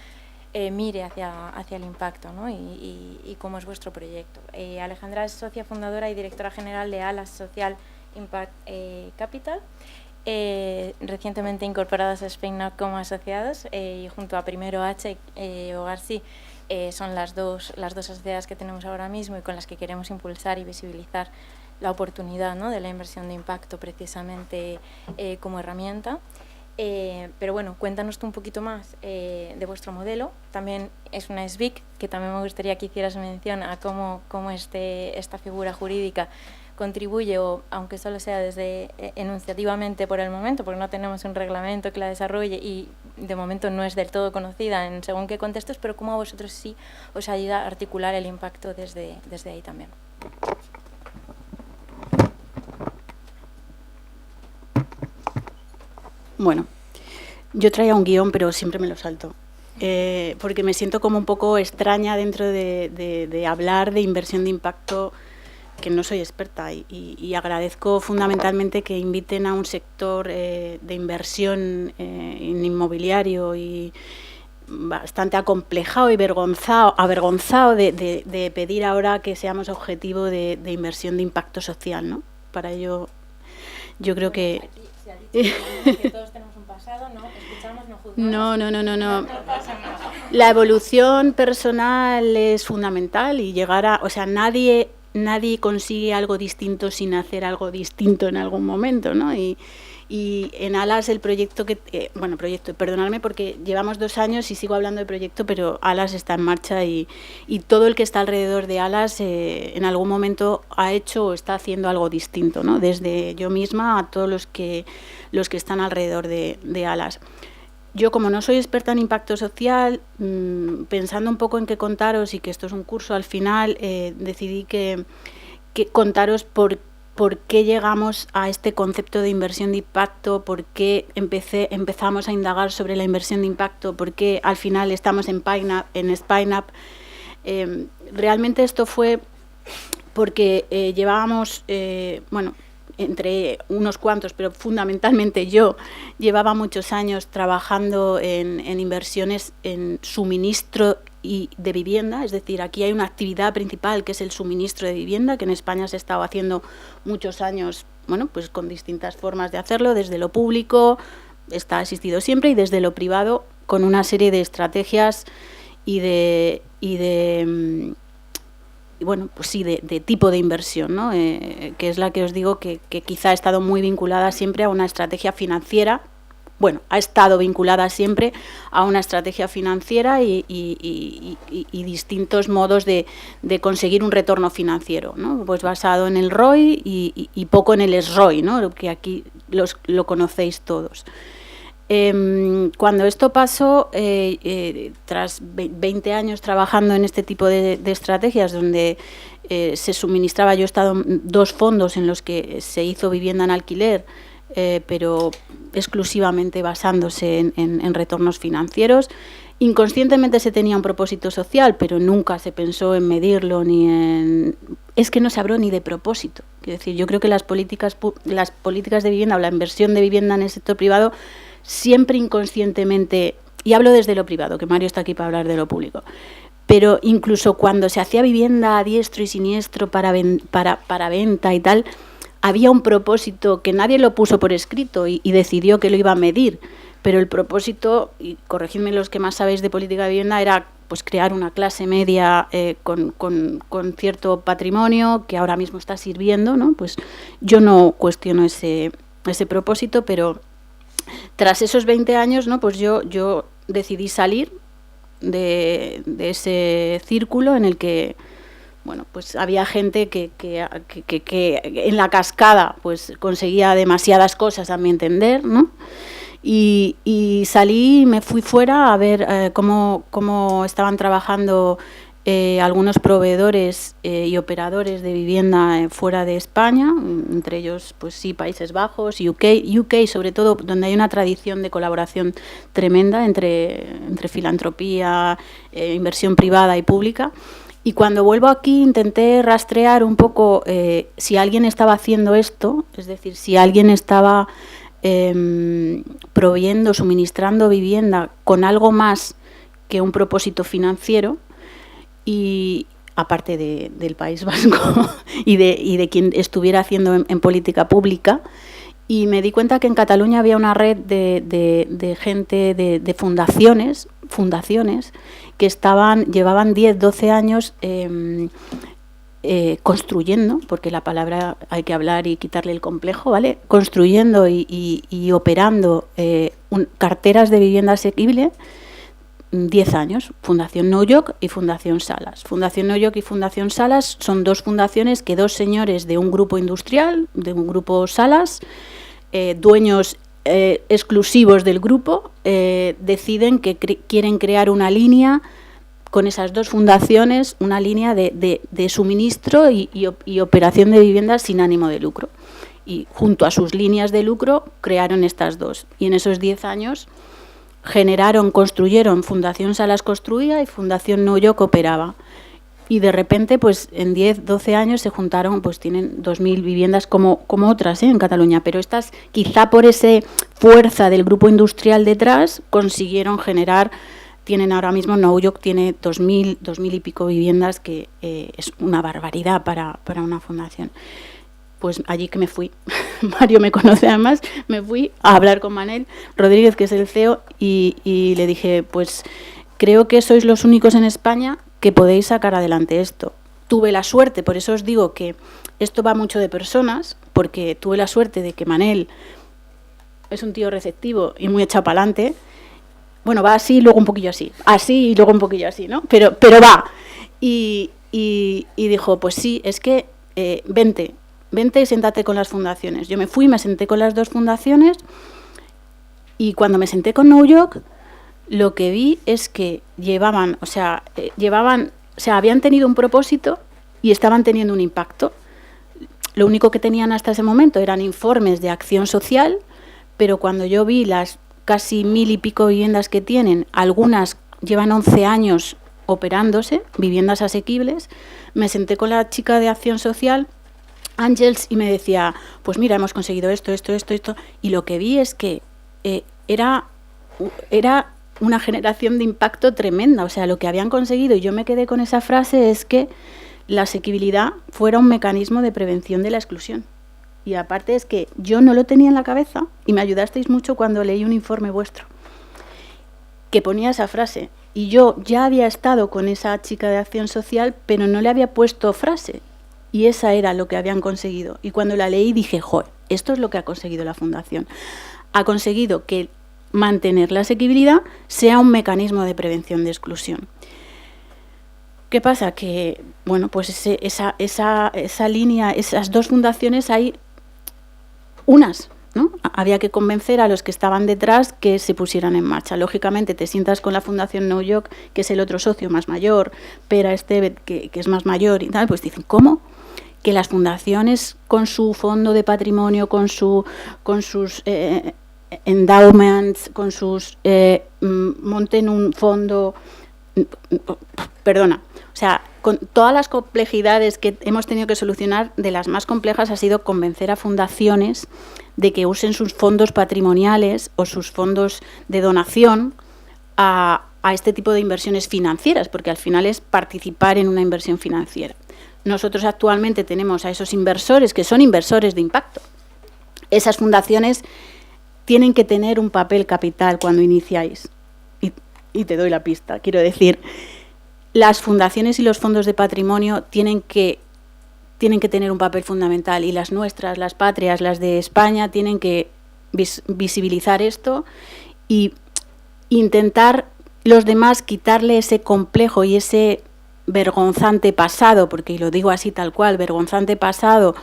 mire hacia el impacto, ¿no? y cómo es vuestro proyecto. Alejandra es socia fundadora y directora general de Alas Social Impact Capital, recientemente incorporadas a SpainUp como asociados, y junto a Primero H Hogar Sí, son las dos asociadas que tenemos ahora mismo y con las que queremos impulsar y visibilizar la oportunidad, ¿no?, de la inversión de impacto precisamente como herramienta. Pero bueno, cuéntanos tú un poquito más de vuestro modelo. También es una SBIC, que también me gustaría que hicieras mención a cómo esta figura jurídica contribuye, o aunque solo sea desde enunciativamente por el momento, porque no tenemos un reglamento que la desarrolle y de momento no es del todo conocida en según qué contextos, pero cómo a vosotros sí os ayuda a articular el impacto desde ahí también. Bueno, yo traía un guión, pero siempre me lo salto, porque me siento como un poco extraña dentro de hablar de inversión de impacto, que no soy experta, y agradezco fundamentalmente que inviten a un sector de inversión en inmobiliario y bastante acomplejado y avergonzado de pedir ahora que seamos objetivo de inversión de impacto social, ¿no? Para ello, yo creo que... Se ha dicho que todos tenemos un pasado, ¿no? Escuchamos, no juzgamos. No. La evolución personal es fundamental y llegar a... O sea, nadie consigue algo distinto sin hacer algo distinto en algún momento, ¿no? Y en Alas el proyecto perdonadme porque llevamos 2 años y sigo hablando de proyecto, pero Alas está en marcha y todo el que está alrededor de Alas en algún momento ha hecho o está haciendo algo distinto, ¿no? Desde yo misma a todos los que están alrededor de Alas. Yo, como no soy experta en impacto social, pensando un poco en qué contaros y que esto es un curso al final, decidí que contaros por qué llegamos a este concepto de inversión de impacto, por qué empezamos a indagar sobre la inversión de impacto, por qué al final estamos en SpainUp. Realmente esto fue porque llevábamos, entre unos cuantos, pero fundamentalmente yo llevaba muchos años trabajando en inversiones en suministro y de vivienda, es decir, aquí hay una actividad principal que es el suministro de vivienda, que en España se ha estado haciendo muchos años, pues con distintas formas de hacerlo, desde lo público, está existido siempre, y desde lo privado con una serie de estrategias y de tipo de inversión, ¿no? Que es la que os digo que quizá ha estado muy vinculada siempre a una estrategia financiera. Bueno, ha estado vinculada siempre a una estrategia financiera y distintos modos de conseguir un retorno financiero, ¿no? Pues basado en el ROI y poco en el SROI, ¿no? Que aquí lo conocéis todos. Cuando esto pasó, tras 20 años trabajando en este tipo de estrategias, donde se suministraba, yo he estado en 2 fondos en los que se hizo vivienda en alquiler, pero exclusivamente basándose en retornos financieros. Inconscientemente se tenía un propósito social, pero nunca se pensó en medirlo es que no se habló ni de propósito. Quiero decir, yo creo que las políticas de vivienda o la inversión de vivienda en el sector privado siempre inconscientemente, y hablo desde lo privado, que Mario está aquí para hablar de lo público, pero incluso cuando se hacía vivienda a diestro y siniestro para venta y tal, había un propósito que nadie lo puso por escrito y decidió que lo iba a medir, pero el propósito, y corregidme los que más sabéis de política de vivienda, era pues crear una clase media con cierto patrimonio que ahora mismo está sirviendo, ¿no? Pues yo no cuestiono ese propósito, pero tras esos 20 años, ¿no? Pues yo decidí salir de ese círculo en el que, bueno, pues había gente que en la cascada pues conseguía demasiadas cosas, a mi entender, ¿no? Y salí, me fui fuera a ver cómo estaban trabajando algunos proveedores y operadores de vivienda fuera de España, entre ellos, pues sí, Países Bajos, UK sobre todo, donde hay una tradición de colaboración tremenda entre filantropía, inversión privada y pública. Y cuando vuelvo aquí intenté rastrear un poco si alguien estaba haciendo esto, es decir, si alguien estaba proveyendo, suministrando vivienda con algo más que un propósito financiero, y aparte del País Vasco y de quien estuviera haciendo en política pública. Y me di cuenta que en Cataluña había una red de gente, de fundaciones que llevaban 10, 12 años construyendo, porque la palabra hay que hablar y quitarle el complejo, ¿vale? Construyendo y operando carteras de vivienda asequible 10 años, Fundación New York y Fundación Salas. Fundación New York y Fundación Salas son 2 fundaciones que 2 señores de un grupo industrial, de un grupo Salas, dueños exclusivos del grupo, deciden que quieren crear una línea con esas 2 fundaciones, una línea de suministro y operación de viviendas sin ánimo de lucro. Y junto a sus líneas de lucro crearon estas 2. Y en esos 10 años construyeron, Fundación Salas construía y Fundación New York operaba. Y de repente, pues en 10, 12 años se juntaron, pues tienen 2.000 viviendas como otras en Cataluña, pero estas, quizá por esa fuerza del grupo industrial detrás, consiguieron generar, tienen ahora mismo, New York tiene 2.000 y pico viviendas, que es una barbaridad para una fundación. Pues allí que me fui, Mario me conoce además, me fui a hablar con Manel Rodríguez, que es el CEO, y le dije, pues creo que sois los únicos en España que podéis sacar adelante esto. Tuve la suerte, por eso os digo que esto va mucho de personas, porque tuve la suerte de que Manel es un tío receptivo y muy echado para adelante. Bueno, va así y luego un poquillo así y luego un poquillo así, ¿no? Pero va. Y dijo, pues sí, es que vente y siéntate con las fundaciones. Yo me fui, me senté con las 2 fundaciones, y cuando me senté con New York, lo que vi es que habían tenido un propósito y estaban teniendo un impacto. Lo único que tenían hasta ese momento eran informes de acción social, pero cuando yo vi las casi 1.000 y pico viviendas que tienen, algunas llevan 11 años operándose, viviendas asequibles, me senté con la chica de acción social, Ángels, y me decía, pues mira, hemos conseguido esto, y lo que vi es que era una generación de impacto tremenda. O sea, lo que habían conseguido, y yo me quedé con esa frase, es que la asequibilidad fuera un mecanismo de prevención de la exclusión. Y aparte es que yo no lo tenía en la cabeza y me ayudasteis mucho cuando leí un informe vuestro que ponía esa frase. Y yo ya había estado con esa chica de acción social, pero no le había puesto frase. Y esa era lo que habían conseguido. Y cuando la leí dije, joder, esto es lo que ha conseguido la Fundación. Ha conseguido que mantener la asequibilidad sea un mecanismo de prevención de exclusión. ¿Qué pasa? Que, bueno, pues esa línea, esas dos fundaciones hay unas, ¿no? Había que convencer a los que estaban detrás que se pusieran en marcha. Lógicamente te sientas con la Fundación New York, que es el otro socio más mayor, Pera Esteve, que es más mayor y tal, pues dicen, ¿cómo? Que las fundaciones con su fondo de patrimonio, con sus endowments, con sus monten un fondo, perdona, o sea, con todas las complejidades que hemos tenido que solucionar, de las más complejas ha sido convencer a fundaciones de que usen sus fondos patrimoniales o sus fondos de donación a este tipo de inversiones financieras, porque al final es participar en una inversión financiera. Nosotros actualmente tenemos a esos inversores que son inversores de impacto. Esas fundaciones tienen que tener un papel capital cuando iniciáis. Y te doy la pista. Quiero decir, las fundaciones y los fondos de patrimonio tienen que tener un papel fundamental. Y las nuestras, las patrias, las de España, tienen que visibilizar esto y intentar los demás quitarle ese complejo y ese vergonzante pasado, porque lo digo así tal cual, vergonzante pasado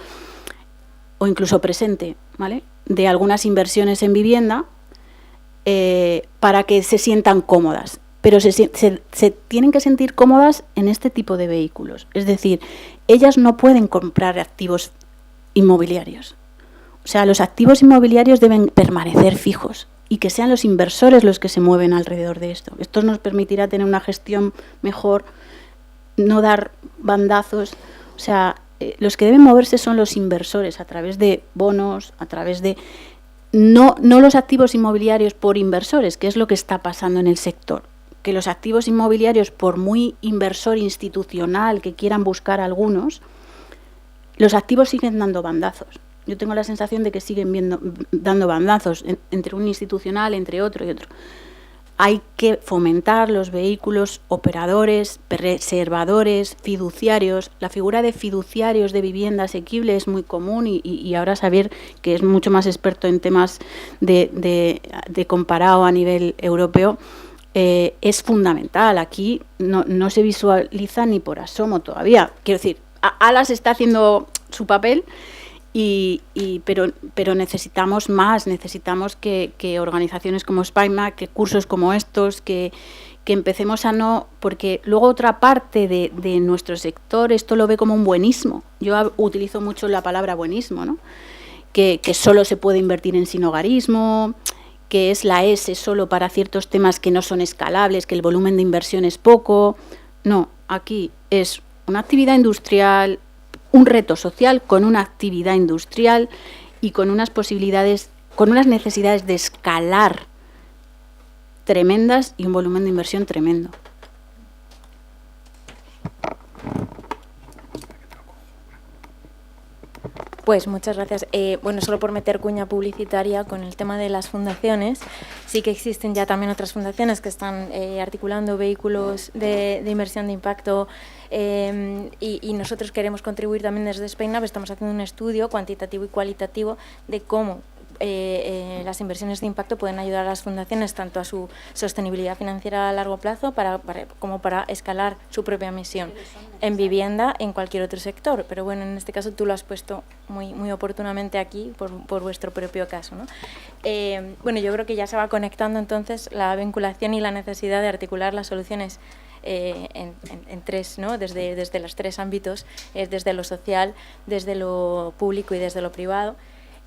o incluso presente, ¿vale?, de algunas inversiones en vivienda, para que se sientan cómodas. Pero se tienen que sentir cómodas en este tipo de vehículos. Es decir, ellas no pueden comprar activos inmobiliarios. O sea, los activos inmobiliarios deben permanecer fijos y que sean los inversores los que se mueven alrededor de esto. Esto nos permitirá tener una gestión mejor, no dar bandazos. O sea, los que deben moverse son los inversores a través de bonos, a través de... No los activos inmobiliarios por inversores, que es lo que está pasando en el sector. Que los activos inmobiliarios, por muy inversor institucional que quieran buscar algunos, los activos siguen dando bandazos. Yo tengo la sensación de que siguen dando bandazos entre un institucional, entre otro y otro. Hay que fomentar los vehículos operadores, reservadores, fiduciarios. La figura de fiduciarios de vivienda asequible es muy común y ahora Xavier, que es mucho más experto en temas de comparado a nivel europeo, es fundamental. Aquí no se visualiza ni por asomo todavía. Quiero decir, Alas está haciendo su papel, pero necesitamos más, necesitamos que organizaciones como Spainmac, que cursos como estos, que empecemos a no... Porque luego otra parte de nuestro sector esto lo ve como un buenismo. Yo utilizo mucho la palabra buenismo, ¿no? Que solo se puede invertir en sinhogarismo, que es la S solo para ciertos temas que no son escalables, que el volumen de inversión es poco. No, aquí es una actividad industrial, un reto social con una actividad industrial y con unas posibilidades, con unas necesidades de escalar tremendas y un volumen de inversión tremendo. Pues muchas gracias. Bueno, solo por meter cuña publicitaria con el tema de las fundaciones, sí que existen ya también otras fundaciones que están articulando vehículos de inversión de impacto, y nosotros queremos contribuir también desde Spainmac. Estamos haciendo un estudio cuantitativo y cualitativo de cómo las inversiones de impacto pueden ayudar a las fundaciones tanto a su sostenibilidad financiera a largo plazo como para escalar su propia misión en vivienda, en cualquier otro sector. Pero bueno, en este caso tú lo has puesto muy oportunamente aquí por vuestro propio caso, ¿no? Bueno, yo creo que ya se va conectando entonces la vinculación y la necesidad de articular las soluciones en tres, ¿no? Desde los tres ámbitos, desde lo social, desde lo público y desde lo privado.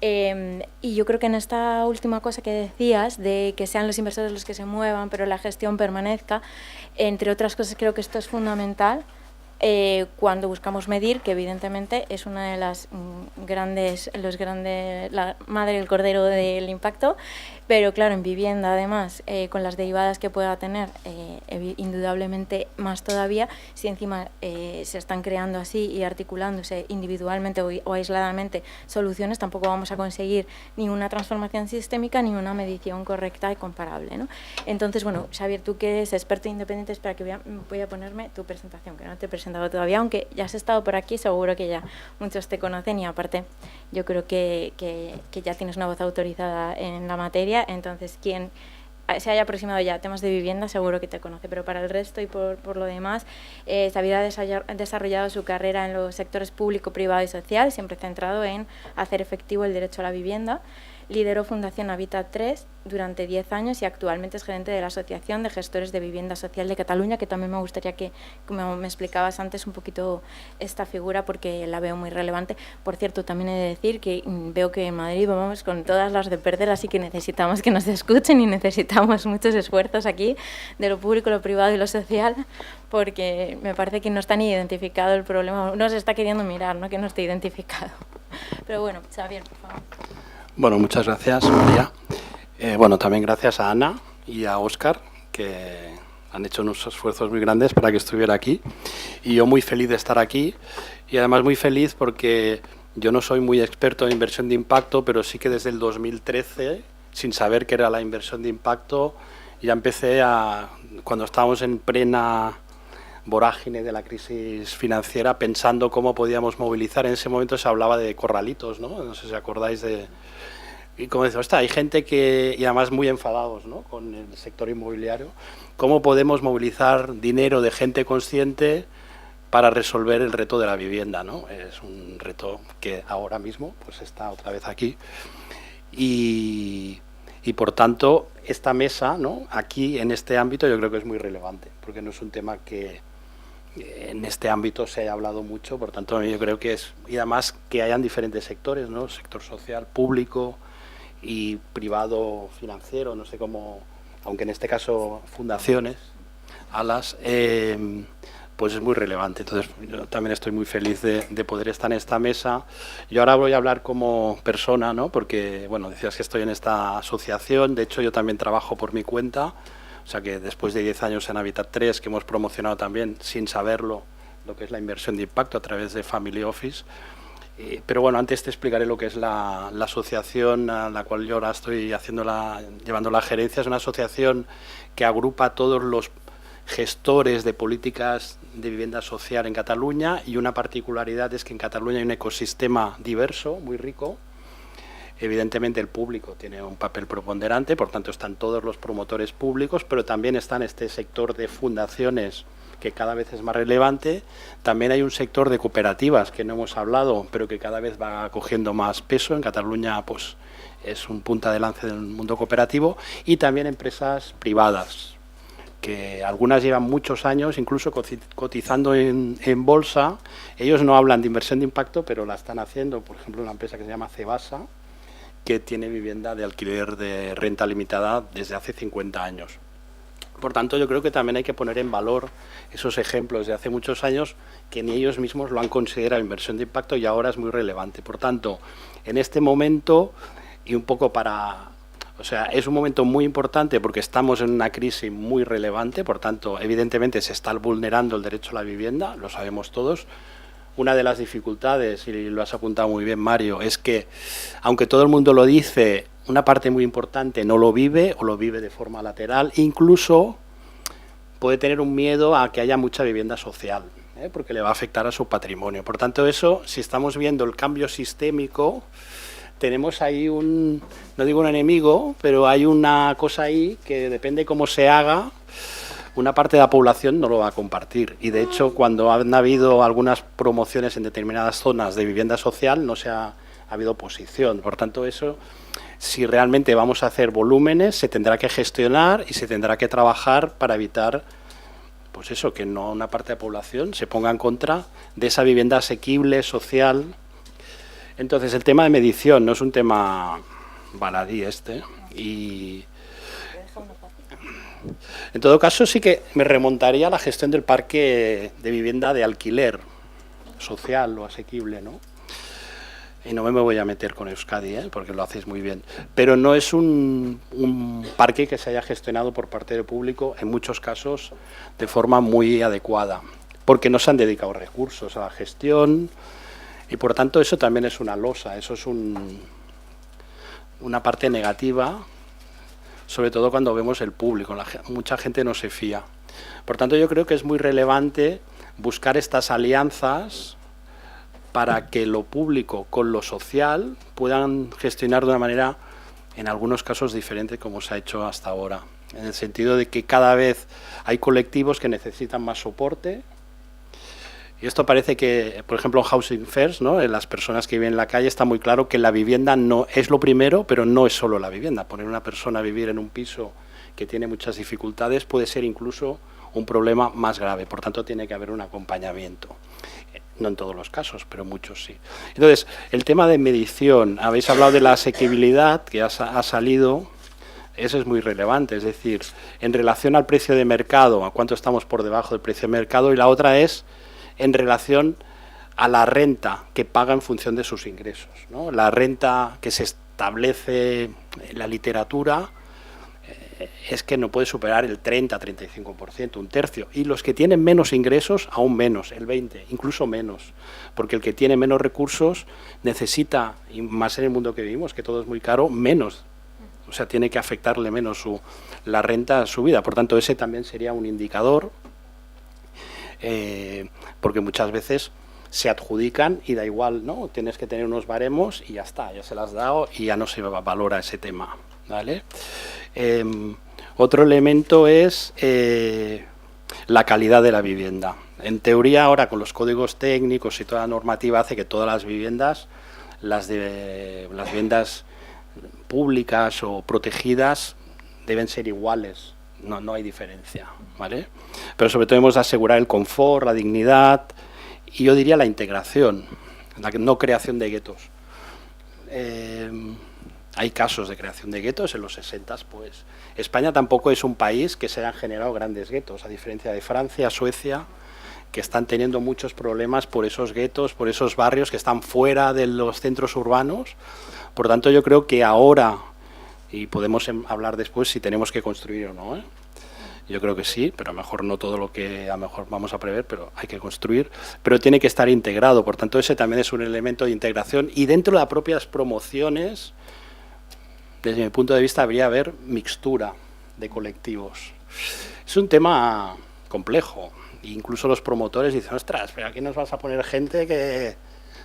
Y yo creo que en esta última cosa que decías, de que sean los inversores los que se muevan, pero la gestión permanezca, entre otras cosas creo que esto es fundamental cuando buscamos medir, que evidentemente es una de las la madre del cordero del impacto, Pero claro, en vivienda además, con las derivadas que pueda tener, indudablemente más todavía, si encima se están creando así y articulándose individualmente o aisladamente soluciones, tampoco vamos a conseguir ni una transformación sistémica ni una medición correcta y comparable, ¿no? Entonces, bueno, Xavier, tú que eres experto independiente, espera que voy a ponerme tu presentación, que no te he presentado todavía, aunque ya has estado por aquí, seguro que ya muchos te conocen y aparte yo creo que ya tienes una voz autorizada en la materia. Entonces, quien se haya aproximado ya a temas de vivienda seguro que te conoce, pero para el resto y por lo demás, Xavier ha desarrollado su carrera en los sectores público, privado y social, siempre centrado en hacer efectivo el derecho a la vivienda. Lideró Fundación Habitat 3 durante 10 años y actualmente es gerente de la Asociación de Gestores de Vivienda Social de Cataluña, que también me gustaría que, como me explicabas antes, un poquito esta figura porque la veo muy relevante. Por cierto, también he de decir que veo que en Madrid vamos con todas las de perder, así que necesitamos que nos escuchen y necesitamos muchos esfuerzos aquí de lo público, lo privado y lo social, porque me parece que no está ni identificado el problema, no se está queriendo mirar, ¿no? Que no esté identificado. Pero bueno, Xavier, por favor. Bueno, muchas gracias, María. Bueno, también gracias a Ana y a Óscar, que han hecho unos esfuerzos muy grandes para que estuviera aquí. Y yo muy feliz de estar aquí y además muy feliz porque yo no soy muy experto en inversión de impacto, pero sí que desde el 2013, sin saber qué era la inversión de impacto, ya empecé cuando estábamos en plena vorágine de la crisis financiera, pensando cómo podíamos movilizar. En ese momento se hablaba de corralitos, ¿no? No sé si acordáis de... Y como decía, hay gente que, y además muy enfadados, ¿no? Con el sector inmobiliario, ¿cómo podemos movilizar dinero de gente consciente para resolver el reto de la vivienda, ¿no? Es un reto que ahora mismo pues está otra vez aquí. Y por tanto, esta mesa, ¿no? Aquí en este ámbito yo creo que es muy relevante, porque no es un tema que en este ámbito se haya hablado mucho, por tanto yo creo que es, y además que hayan diferentes sectores, ¿no? Sector social, público y privado financiero, no sé cómo, aunque en este caso fundaciones, alas, pues es muy relevante. Entonces yo también estoy muy feliz de poder estar en esta mesa. Yo ahora voy a hablar como persona, ¿no? Porque, bueno, decías que estoy en esta asociación, de hecho yo también trabajo por mi cuenta, o sea que después de 10 años en Habitat 3, que hemos promocionado también, sin saberlo, lo que es la inversión de impacto a través de Family Office. Pero bueno, antes te explicaré lo que es la asociación a la cual yo ahora estoy llevando la gerencia. Es una asociación que agrupa a todos los gestores de políticas de vivienda social en Cataluña, y una particularidad es que en Cataluña hay un ecosistema diverso, muy rico. Evidentemente el público tiene un papel preponderante, por tanto están todos los promotores públicos, pero también está en este sector de fundaciones que cada vez es más relevante. También hay un sector de cooperativas que no hemos hablado, pero que cada vez va cogiendo más peso. En Cataluña pues es un punta de lanza del mundo cooperativo, y también empresas privadas, que algunas llevan muchos años incluso cotizando en bolsa. Ellos no hablan de inversión de impacto, pero la están haciendo. Por ejemplo, una empresa que se llama Cebasa, que tiene vivienda de alquiler de renta limitada desde hace 50 años. Por tanto, yo creo que también hay que poner en valor esos ejemplos de hace muchos años que ni ellos mismos lo han considerado inversión de impacto y ahora es muy relevante. Por tanto, en este momento, y un poco o sea, es un momento muy importante porque estamos en una crisis muy relevante, por tanto, evidentemente se está vulnerando el derecho a la vivienda, lo sabemos todos. Una de las dificultades, y lo has apuntado muy bien, Mario, es que, aunque todo el mundo lo dice, una parte muy importante no lo vive o lo vive de forma lateral, incluso puede tener un miedo a que haya mucha vivienda social, porque le va a afectar a su patrimonio. Por tanto, eso, si estamos viendo el cambio sistémico, tenemos ahí no digo un enemigo, pero hay una cosa ahí que depende cómo se haga, una parte de la población no lo va a compartir. Y de hecho, cuando han habido algunas promociones en determinadas zonas de vivienda social, no ha habido oposición. Por tanto, eso, si realmente vamos a hacer volúmenes, se tendrá que gestionar y se tendrá que trabajar para evitar, pues eso, que no una parte de la población se ponga en contra de esa vivienda asequible, social. Entonces, el tema de medición no es un tema baladí y en todo caso sí que me remontaría a la gestión del parque de vivienda de alquiler social o asequible, ¿no? y no me voy a meter con Euskadi, porque lo hacéis muy bien, pero no es un parque que se haya gestionado por parte del público, en muchos casos, de forma muy adecuada, porque no se han dedicado recursos a la gestión, y por tanto eso también es una losa, eso es una parte negativa, sobre todo cuando vemos el público, mucha gente no se fía. Por tanto, yo creo que es muy relevante buscar estas alianzas para que lo público con lo social puedan gestionar de una manera, en algunos casos, diferente como se ha hecho hasta ahora. En el sentido de que cada vez hay colectivos que necesitan más soporte. Y esto parece que, por ejemplo, en Housing First, ¿no?, en las personas que viven en la calle, está muy claro que la vivienda no es lo primero, pero no es solo la vivienda. Poner a una persona a vivir en un piso que tiene muchas dificultades puede ser incluso un problema más grave. Por tanto, tiene que haber un acompañamiento. No en todos los casos, pero muchos sí. Entonces, el tema de medición, habéis hablado de la asequibilidad que ha salido, eso es muy relevante, es decir, en relación al precio de mercado, a cuánto estamos por debajo del precio de mercado, y la otra es en relación a la renta que paga en función de sus ingresos, ¿no? La renta que se establece en la literatura es que no puede superar el 30-35%, un tercio, y los que tienen menos ingresos aún menos, el 20%, incluso menos, porque el que tiene menos recursos necesita, y más en el mundo que vivimos, que todo es muy caro, menos, o sea, tiene que afectarle menos la renta a su vida. Por tanto, ese también sería un indicador, porque muchas veces se adjudican y da igual, ¿no? Tienes que tener unos baremos y ya está, ya se las has dado y ya no se valora ese tema, ¿vale? Otro elemento es la calidad de la vivienda. En teoría, ahora con los códigos técnicos y toda la normativa hace que todas las viviendas, las viviendas públicas o protegidas, deben ser iguales. No hay diferencia, ¿vale? Pero sobre todo hemos de asegurar el confort, la dignidad y yo diría la integración, la no creación de guetos. Hay casos de creación de guetos en los 60, pues. España tampoco es un país que se hayan generado grandes guetos, a diferencia de Francia, Suecia, que están teniendo muchos problemas por esos guetos, por esos barrios que están fuera de los centros urbanos. Por tanto, yo creo que ahora, y podemos hablar después si tenemos que construir o no, yo creo que sí, pero a lo mejor no todo lo que a lo mejor vamos a prever, pero hay que construir, pero tiene que estar integrado. Por tanto, ese también es un elemento de integración y dentro de las propias promociones, desde mi punto de vista, debería haber mixtura de colectivos. Es un tema complejo. Incluso los promotores dicen, ostras, pero aquí nos vas a poner gente que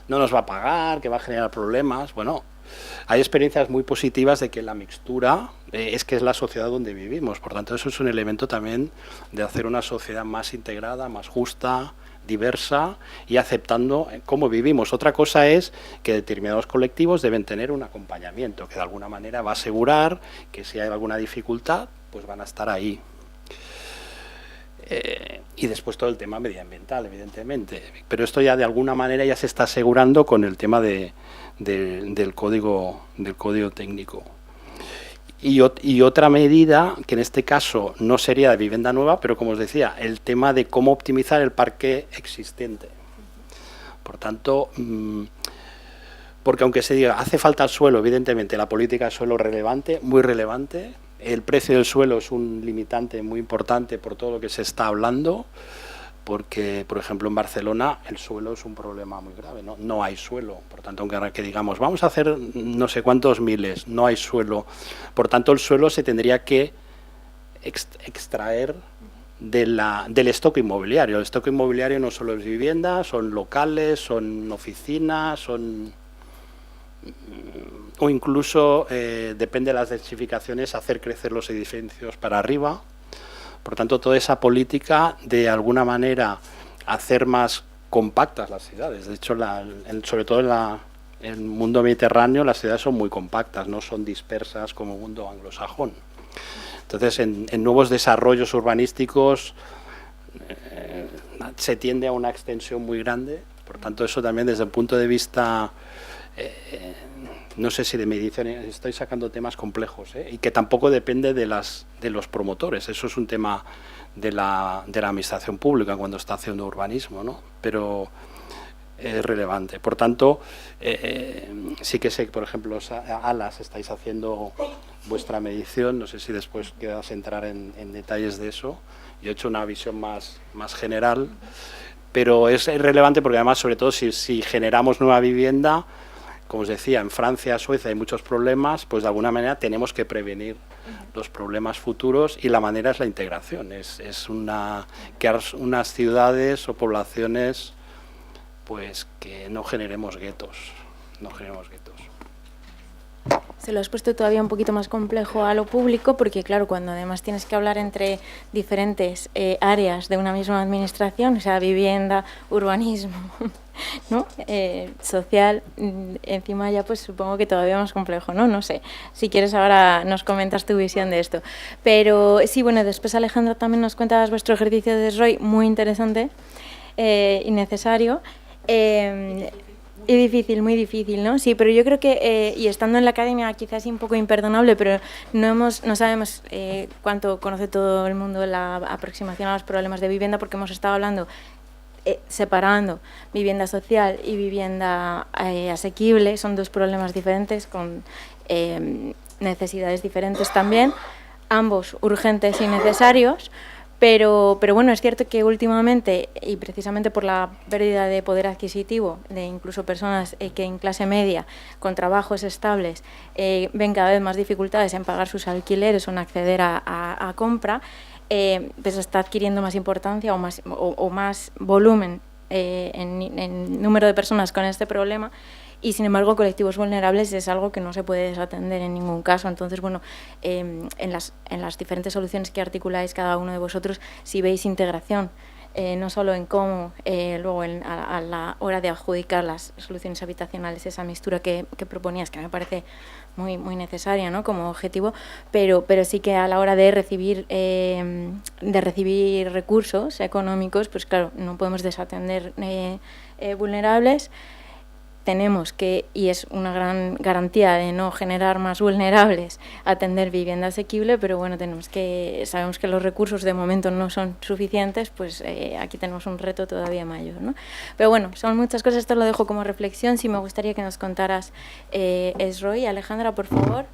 no nos va a pagar, que va a generar problemas. Bueno, hay experiencias muy positivas de que la mixtura es que es la sociedad donde vivimos. Por tanto, eso es un elemento también de hacer una sociedad más integrada, más justa, diversa y aceptando cómo vivimos. Otra cosa es que determinados colectivos deben tener un acompañamiento que de alguna manera va a asegurar que si hay alguna dificultad, pues van a estar ahí. Y después todo el tema medioambiental, evidentemente. Pero esto ya de alguna manera ya se está asegurando con el tema del código técnico. Y otra medida, que en este caso no sería de vivienda nueva, pero como os decía, el tema de cómo optimizar el parque existente. Por tanto, porque aunque se diga, hace falta el suelo, evidentemente la política de suelo es relevante, muy relevante. El precio del suelo es un limitante muy importante por todo lo que se está hablando, porque, por ejemplo, en Barcelona el suelo es un problema muy grave, no hay suelo. Por tanto, aunque digamos, vamos a hacer no sé cuántos miles, no hay suelo. Por tanto, el suelo se tendría que extraer del stock inmobiliario. El stock inmobiliario no solo es vivienda, son locales, son oficinas, o incluso, depende de las densificaciones, hacer crecer los edificios para arriba. Por tanto, toda esa política, de alguna manera, hacer más compactas las ciudades. De hecho, sobre todo en el mundo mediterráneo, las ciudades son muy compactas, no son dispersas como el mundo anglosajón. Entonces, en nuevos desarrollos urbanísticos se tiende a una extensión muy grande. Por tanto, eso también desde el punto de vista... no sé si de medición, estoy sacando temas complejos, y que tampoco depende de los promotores. Eso es un tema de la administración pública cuando está haciendo urbanismo, ¿no? Pero relevante. Por tanto, sí que sé que, por ejemplo, Alas, estáis haciendo vuestra medición, no sé si después quedas entrar en detalles de eso. Yo he hecho una visión más general, pero es relevante porque además, sobre todo, si generamos nueva vivienda, como os decía, en Francia, Suecia hay muchos problemas, pues de alguna manera tenemos que prevenir los problemas futuros y la manera es la integración, es crear unas ciudades o poblaciones pues que no generemos guetos, Se lo has puesto todavía un poquito más complejo a lo público porque, claro, cuando además tienes que hablar entre diferentes áreas de una misma administración, o sea, vivienda, urbanismo, ¿no? Social, encima ya pues supongo que todavía más complejo, ¿no? No sé, si quieres ahora nos comentas tu visión de esto. Pero sí, bueno, después Alejandra también nos cuentas vuestro ejercicio de SROI, muy interesante y necesario. Y difícil, muy difícil, ¿no? Sí, pero yo creo que, y estando en la academia quizás es un poco imperdonable, pero no sabemos cuánto conoce todo el mundo la aproximación a los problemas de vivienda, porque hemos estado hablando, separando vivienda social y vivienda asequible, son dos problemas diferentes, con necesidades diferentes también, ambos urgentes y necesarios. Pero bueno, es cierto que últimamente, y precisamente por la pérdida de poder adquisitivo de incluso personas que en clase media, con trabajos estables, ven cada vez más dificultades en pagar sus alquileres o en acceder a compra, pues está adquiriendo más importancia o más volumen en número de personas con este problema. Y, sin embargo, colectivos vulnerables es algo que no se puede desatender en ningún caso. Entonces, bueno, en las diferentes soluciones que articuláis cada uno de vosotros, si veis integración, no solo en cómo, luego a la hora de adjudicar las soluciones habitacionales, esa mixtura que proponías, que me parece muy, muy necesaria, ¿no?, como objetivo, pero sí que a la hora de recibir recursos económicos, pues claro, no podemos desatender vulnerables. Tenemos que, y es una gran garantía de no generar más vulnerables, atender vivienda asequible, pero bueno, sabemos que los recursos de momento no son suficientes, pues aquí tenemos un reto todavía mayor, ¿no? Pero bueno, son muchas cosas, esto lo dejo como reflexión. Sí me gustaría que nos contaras SROI. Alejandra, por favor,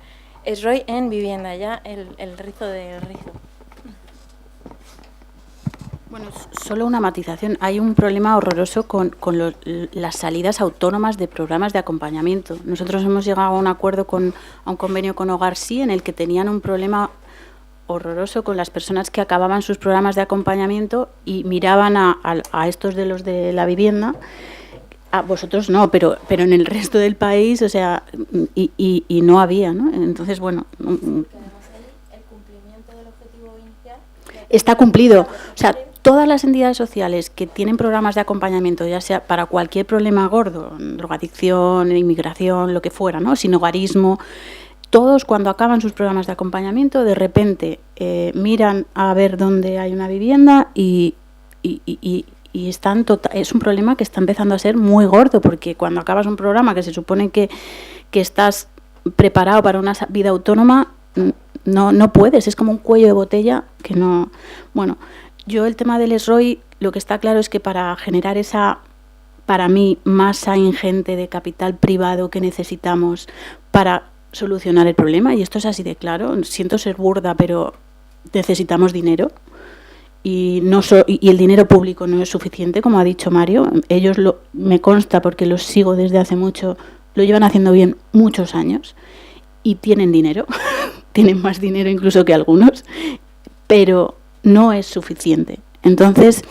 SROI en vivienda, ya el rizo del rizo. Bueno, solo una matización. Hay un problema horroroso con las salidas autónomas de programas de acompañamiento. Nosotros hemos llegado a un acuerdo a un convenio con Hogar Sí, en el que tenían un problema horroroso con las personas que acababan sus programas de acompañamiento y miraban a estos de los de la vivienda. A vosotros no, pero en el resto del país, o sea, y no había, ¿no? Entonces, bueno, Porque además el cumplimiento del objetivo inicial está cumplido. O sea, todas las entidades sociales que tienen programas de acompañamiento, ya sea para cualquier problema gordo, drogadicción, inmigración, lo que fuera, ¿no?, sinhogarismo, todos cuando acaban sus programas de acompañamiento, de repente miran a ver dónde hay una vivienda y están es un problema que está empezando a ser muy gordo, porque cuando acabas un programa que se supone que estás preparado para una vida autónoma, no puedes, es como un cuello de botella que no... Bueno, yo el tema del SROI, lo que está claro es que para generar esa, para mí, masa ingente de capital privado que necesitamos para solucionar el problema, y esto es así de claro, siento ser burda, pero necesitamos dinero, y el dinero público no es suficiente, como ha dicho Mario. Ellos, me consta porque los sigo desde hace mucho, lo llevan haciendo bien muchos años, y tienen dinero, tienen más dinero incluso que algunos, pero no es suficiente. Entonces,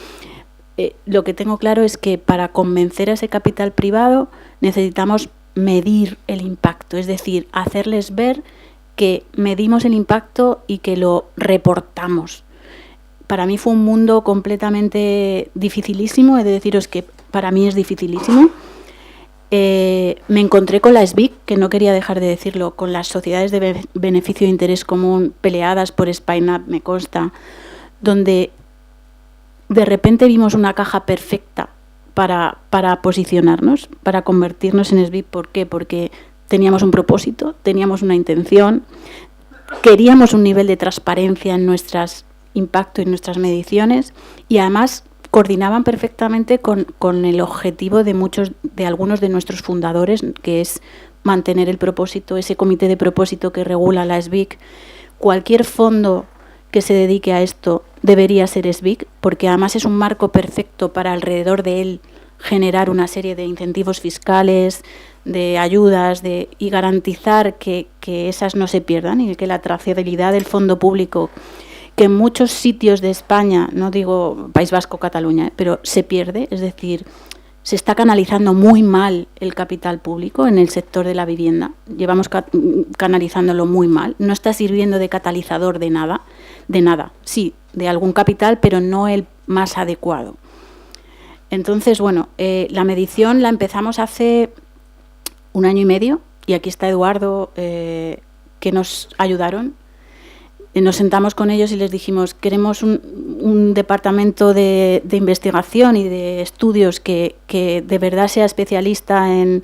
lo que tengo claro es que para convencer a ese capital privado necesitamos medir el impacto, es decir, hacerles ver que medimos el impacto y que lo reportamos. Para mí fue un mundo completamente dificilísimo, he de deciros que para mí es dificilísimo. Me encontré con la SBIC, que no quería dejar de decirlo, con las sociedades de beneficio de interés común peleadas por SpineUp, me consta, donde de repente vimos una caja perfecta para posicionarnos, para convertirnos en SBIC. ¿Por qué? Porque teníamos un propósito, teníamos una intención, queríamos un nivel de transparencia en nuestras impacto y nuestras mediciones, y además coordinaban perfectamente con el objetivo de algunos de nuestros fundadores, que es mantener el propósito, ese comité de propósito que regula la SBIC. Cualquier fondo que se dedique a esto debería ser SBIC, porque además es un marco perfecto para alrededor de él generar una serie de incentivos fiscales, de ayudas, y garantizar que esas no se pierdan y que la trazabilidad del fondo público, que en muchos sitios de España, no digo País Vasco, Cataluña, pero se pierde, es decir, se está canalizando muy mal el capital público en el sector de la vivienda, llevamos canalizándolo muy mal, no está sirviendo de catalizador de nada, sí, de algún capital, pero no el más adecuado. Entonces, bueno, la medición la empezamos hace 1 año y medio, y aquí está Eduardo, que nos ayudaron. Nos sentamos con ellos y les dijimos, queremos un departamento de investigación y de estudios que de verdad sea especialista en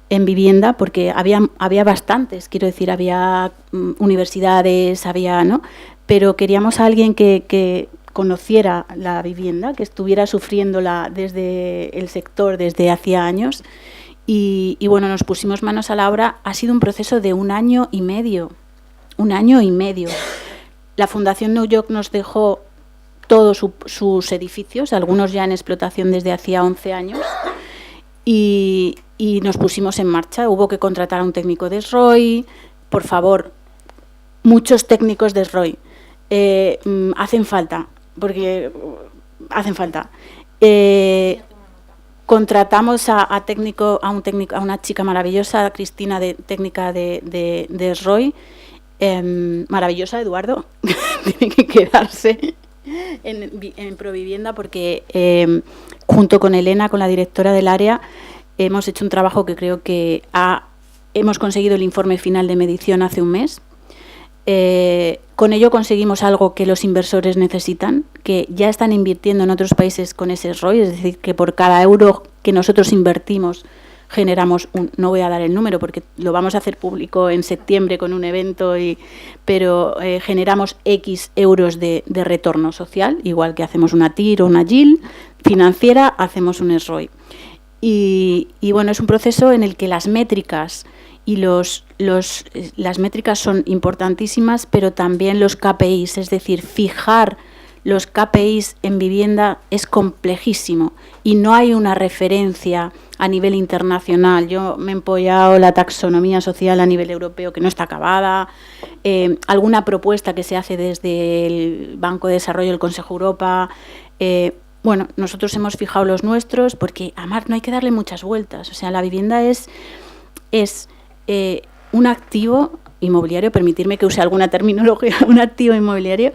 vivienda, porque había bastantes, quiero decir, había universidades, ¿no? Pero queríamos a alguien que conociera la vivienda, que estuviera sufriéndola desde el sector desde hacía años. Y bueno, nos pusimos manos a la obra. Ha sido un proceso de 1 año y medio. 1 año y medio. La Fundación New York nos dejó todos sus edificios, algunos ya en explotación desde hacía 11 años, y nos pusimos en marcha. Hubo que contratar a un técnico de SROI. Por favor, muchos técnicos de SROI. Hacen falta, porque hacen falta. Contratamos a una chica maravillosa, Cristina, técnica de SROI, maravillosa, Eduardo, tiene que quedarse en Provivienda, porque junto con Elena, con la directora del área, hemos hecho un trabajo que creo que hemos conseguido el informe final de medición hace un mes. Con ello conseguimos algo que los inversores necesitan, que ya están invirtiendo en otros países con ese ROI, es decir, que por cada euro que nosotros invertimos generamos no voy a dar el número porque lo vamos a hacer público en septiembre con un evento, pero generamos X euros de retorno social, igual que hacemos una TIR o una GIL financiera, hacemos un SROI. Y bueno, es un proceso en el que las métricas y las métricas son importantísimas, pero también los KPIs, es decir, fijar los KPIs en vivienda es complejísimo y no hay una referencia a nivel internacional. Yo me he empollado la taxonomía social a nivel europeo, que no está acabada, alguna propuesta que se hace desde el Banco de Desarrollo del Consejo Europa. Bueno, nosotros hemos fijado los nuestros porque además no hay que darle muchas vueltas. O sea, la vivienda es un activo inmobiliario, permitirme que use alguna terminología, un activo inmobiliario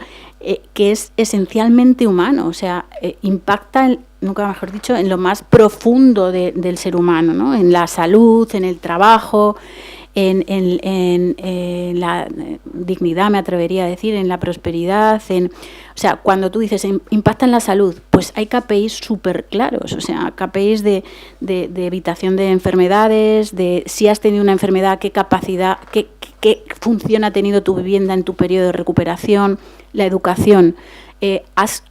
que es esencialmente humano, o sea, impacta, nunca mejor dicho, en lo más profundo del ser humano, ¿no? En la salud, en el trabajo, en la dignidad, me atrevería a decir, en la prosperidad, o sea, cuando tú dices impacta en la salud, pues hay KPIs súper claros, o sea, KPIs de evitación de enfermedades, de si has tenido una enfermedad, qué capacidad, qué función ha tenido tu vivienda en tu periodo de recuperación, la educación. ¿Has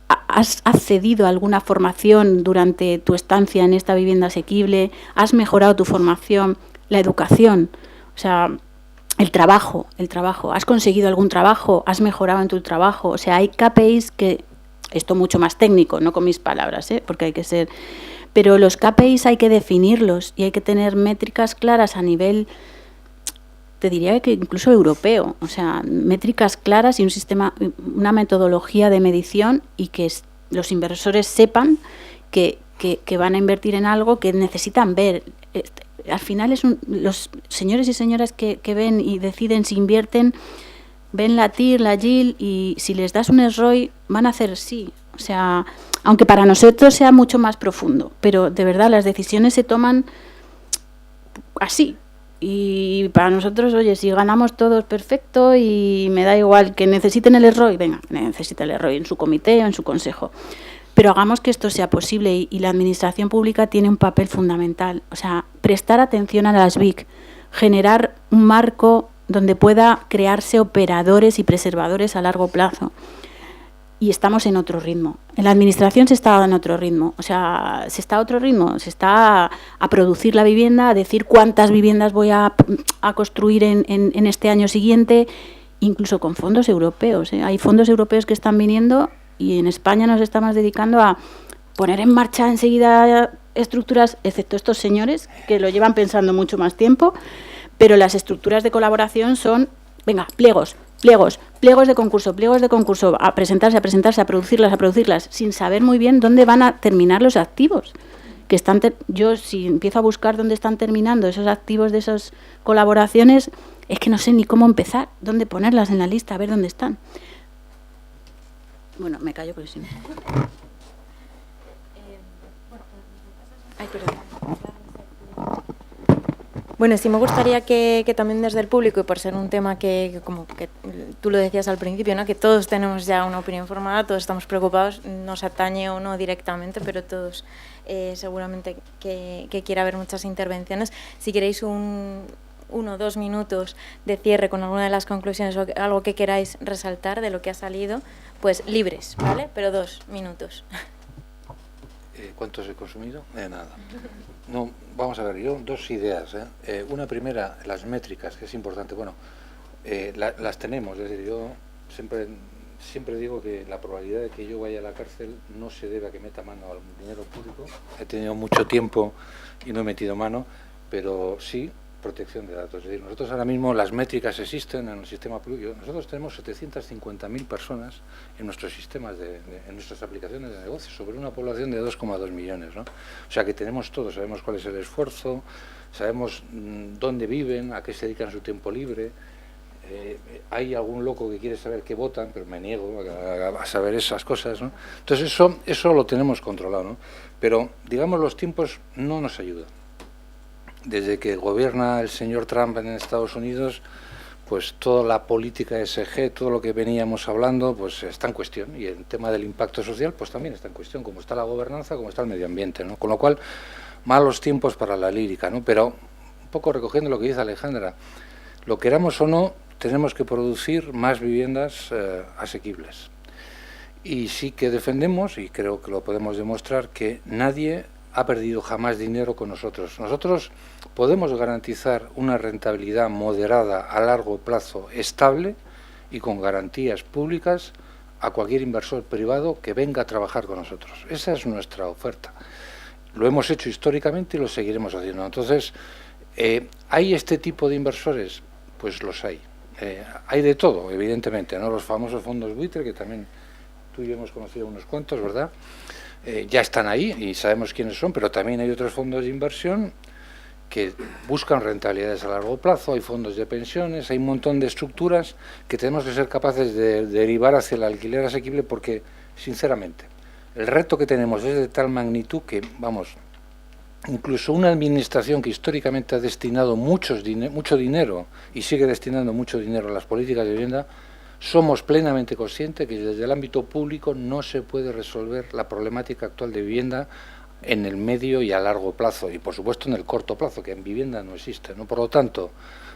accedido a alguna formación durante tu estancia en esta vivienda asequible? ¿Has mejorado tu formación? La educación, o sea, el trabajo, ¿has conseguido algún trabajo? ¿Has mejorado en tu trabajo? O sea, hay KPIs que, esto mucho más técnico, no con mis palabras, porque hay que ser, pero los KPIs hay que definirlos y hay que tener métricas claras a nivel, te diría que incluso europeo, o sea, métricas claras y un sistema, una metodología de medición y que los inversores sepan que van a invertir en algo que necesitan ver. Al final los señores y señoras que ven y deciden si invierten, ven la TIR, la GIL y si les das un SROI van a hacer sí. O sea, aunque para nosotros sea mucho más profundo, pero de verdad las decisiones se toman así. Y para nosotros, oye, si ganamos todos, perfecto, y me da igual que necesiten el SROI, venga, necesita el SROI en su comité o en su consejo. Pero hagamos que esto sea posible y la administración pública tiene un papel fundamental. O sea, prestar atención a las BIC, generar un marco donde pueda crearse operadores y preservadores a largo plazo. y estamos en otro ritmo. En la administración se está en otro ritmo, o sea, se está a otro ritmo, se está a producir la vivienda, a decir cuántas viviendas voy a construir en este año siguiente, incluso con fondos europeos. Hay fondos europeos que están viniendo y en España nos estamos dedicando a poner en marcha enseguida estructuras, excepto estos señores que lo llevan pensando mucho más tiempo, pero las estructuras de colaboración son, venga, pliegos de concurso, a presentarse, a producirlas, sin saber muy bien dónde van a terminar los activos. Yo, si empiezo a buscar dónde están terminando esos activos de esas colaboraciones, es que no sé ni cómo empezar, dónde ponerlas en la lista, a ver dónde están. Bueno, me callo porque si no. Ay, perdón. Bueno, sí me gustaría que también desde el público, y por ser un tema que como que tú lo decías al principio, ¿no?, que todos tenemos ya una opinión formada, todos estamos preocupados, nos atañe o no directamente, pero todos seguramente que quiera haber muchas intervenciones. Si queréis 1 o 2 minutos de cierre con alguna de las conclusiones o algo que queráis resaltar de lo que ha salido, pues libres, ¿vale? Pero 2 minutos. ¿Cuántos he consumido? Nada. No, vamos a ver, yo 2 ideas. Una primera, las métricas, que es importante. Bueno, las tenemos, es decir, yo siempre digo que la probabilidad de que yo vaya a la cárcel no se debe a que meta mano al dinero público. He tenido mucho tiempo y no he metido mano, pero sí protección de datos. Es decir, nosotros ahora mismo las métricas existen en el sistema público. Nosotros tenemos 750.000 personas en nuestros sistemas, en nuestras aplicaciones de negocio, sobre una población de 2,2 millones, ¿no? O sea que tenemos todo, sabemos cuál es el esfuerzo, sabemos dónde viven, a qué se dedican su tiempo libre. Hay algún loco que quiere saber qué votan, pero me niego a saber esas cosas, ¿no? Entonces eso lo tenemos controlado, ¿no? Pero, digamos, los tiempos no nos ayudan. Desde que gobierna el señor Trump en Estados Unidos, pues toda la política ESG, todo lo que veníamos hablando, pues está en cuestión. Y el tema del impacto social, pues también está en cuestión, como está la gobernanza, como está el medio ambiente, ¿no? Con lo cual, malos tiempos para la lírica, ¿no? Pero, un poco recogiendo lo que dice Alejandra, lo queramos o no, tenemos que producir más viviendas asequibles. Y sí que defendemos, y creo que lo podemos demostrar, que nadie ha perdido jamás dinero con nosotros. Nosotros podemos garantizar una rentabilidad moderada a largo plazo, estable y con garantías públicas a cualquier inversor privado que venga a trabajar con nosotros. Esa es nuestra oferta. Lo hemos hecho históricamente y lo seguiremos haciendo. Entonces, ¿hay este tipo de inversores? Pues los hay. Hay de todo, evidentemente, ¿no? Los famosos fondos buitre, que también tú y yo hemos conocido unos cuantos, ¿verdad? Ya están ahí y sabemos quiénes son, pero también hay otros fondos de inversión que buscan rentabilidades a largo plazo, hay fondos de pensiones, hay un montón de estructuras que tenemos que ser capaces de derivar hacia el alquiler asequible, porque, sinceramente, el reto que tenemos es de tal magnitud que, vamos, incluso una administración que históricamente ha destinado mucho dinero y sigue destinando mucho dinero a las políticas de vivienda, somos plenamente conscientes que desde el ámbito público no se puede resolver la problemática actual de vivienda en el medio y a largo plazo, y por supuesto en el corto plazo, que en vivienda no existe, ¿no? Por lo tanto,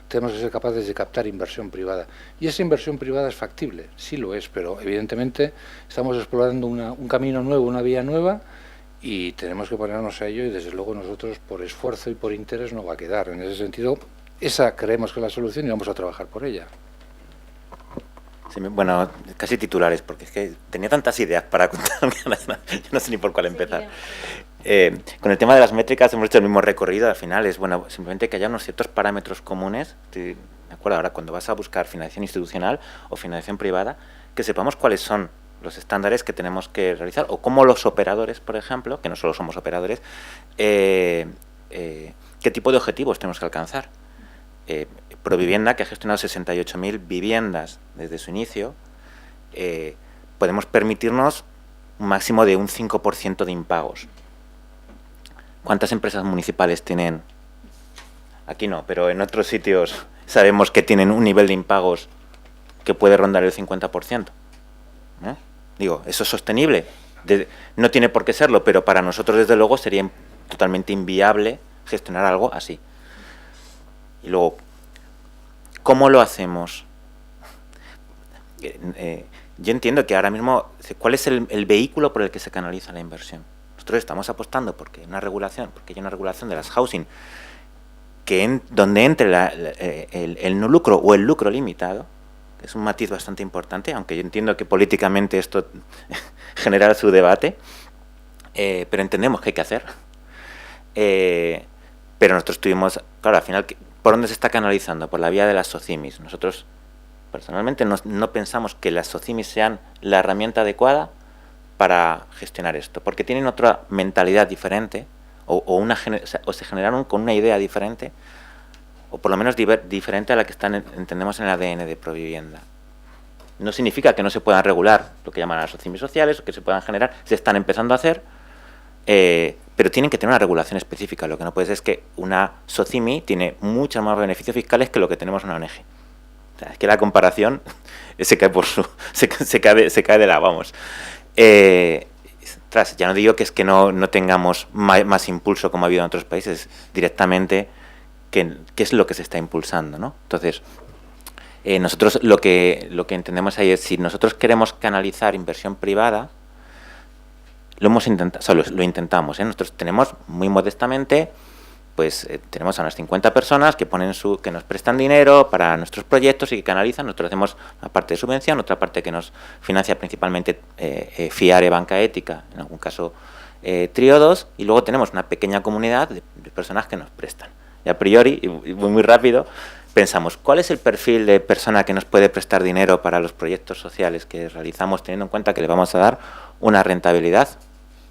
tenemos que ser capaces de captar inversión privada. Y esa inversión privada es factible, sí lo es, pero evidentemente estamos explorando un camino nuevo, una vía nueva, y tenemos que ponernos a ello, y desde luego nosotros por esfuerzo y por interés no va a quedar. En ese sentido, esa creemos que es la solución y vamos a trabajar por ella. Sí, bueno, casi titulares, porque es que tenía tantas ideas para contar que no sé ni por cuál empezar. Con el tema de las métricas hemos hecho el mismo recorrido. Al final es bueno simplemente que haya unos ciertos parámetros comunes. Me acuerdo ahora cuando vas a buscar financiación institucional o financiación privada, que sepamos cuáles son los estándares que tenemos que realizar, o cómo los operadores, por ejemplo, que no solo somos operadores, qué tipo de objetivos tenemos que alcanzar. Provivienda, que ha gestionado 68.000 viviendas desde su inicio, podemos permitirnos un máximo de un 5% de impagos. ¿Cuántas empresas municipales tienen? Aquí no, pero en otros sitios sabemos que tienen un nivel de impagos que puede rondar el 50%. Digo, ¿eso es sostenible? No tiene por qué serlo, pero para nosotros desde luego sería totalmente inviable gestionar algo así. Y luego, ¿cómo lo hacemos? yo entiendo que ahora mismo, ¿cuál es el vehículo por el que se canaliza la inversión? Nosotros estamos apostando porque hay una regulación de las housing donde entre el no lucro o el lucro limitado, que es un matiz bastante importante, aunque yo entiendo que políticamente esto genera su debate, pero entendemos que hay que hacer. Pero nosotros tuvimos, claro, al final, ¿por dónde se está canalizando? Por la vía de las SOCIMIs. Nosotros, personalmente, no pensamos que las SOCIMIs sean la herramienta adecuada para gestionar esto, porque tienen otra mentalidad diferente, o se generaron con una idea diferente, o por lo menos diferente a la que entendemos en el ADN de Provivienda. No significa que no se puedan regular lo que llaman las SOCIMIs sociales, o que se puedan generar, se están empezando a hacer, pero tienen que tener una regulación específica. Lo que no puede ser es que una SOCIMI tiene muchos más beneficios fiscales que lo que tenemos una ONG. O sea, es que la comparación se cae de la, vamos. Ya no digo que es que no tengamos más impulso como ha habido en otros países, directamente qué es lo que se está impulsando, ¿no? Entonces, nosotros lo que entendemos ahí es, si nosotros queremos canalizar inversión privada, lo hemos intentado, lo intentamos, ¿eh? Nosotros tenemos muy modestamente, pues tenemos a unas 50 personas que que nos prestan dinero para nuestros proyectos y que canalizan. Nosotros hacemos una parte de subvención, otra parte que nos financia principalmente FIARE, Banca Ética, en algún caso Triodos, y luego tenemos una pequeña comunidad de personas que nos prestan. Y a priori, y muy rápido, pensamos, ¿cuál es el perfil de persona que nos puede prestar dinero para los proyectos sociales que realizamos, teniendo en cuenta que le vamos a dar una rentabilidad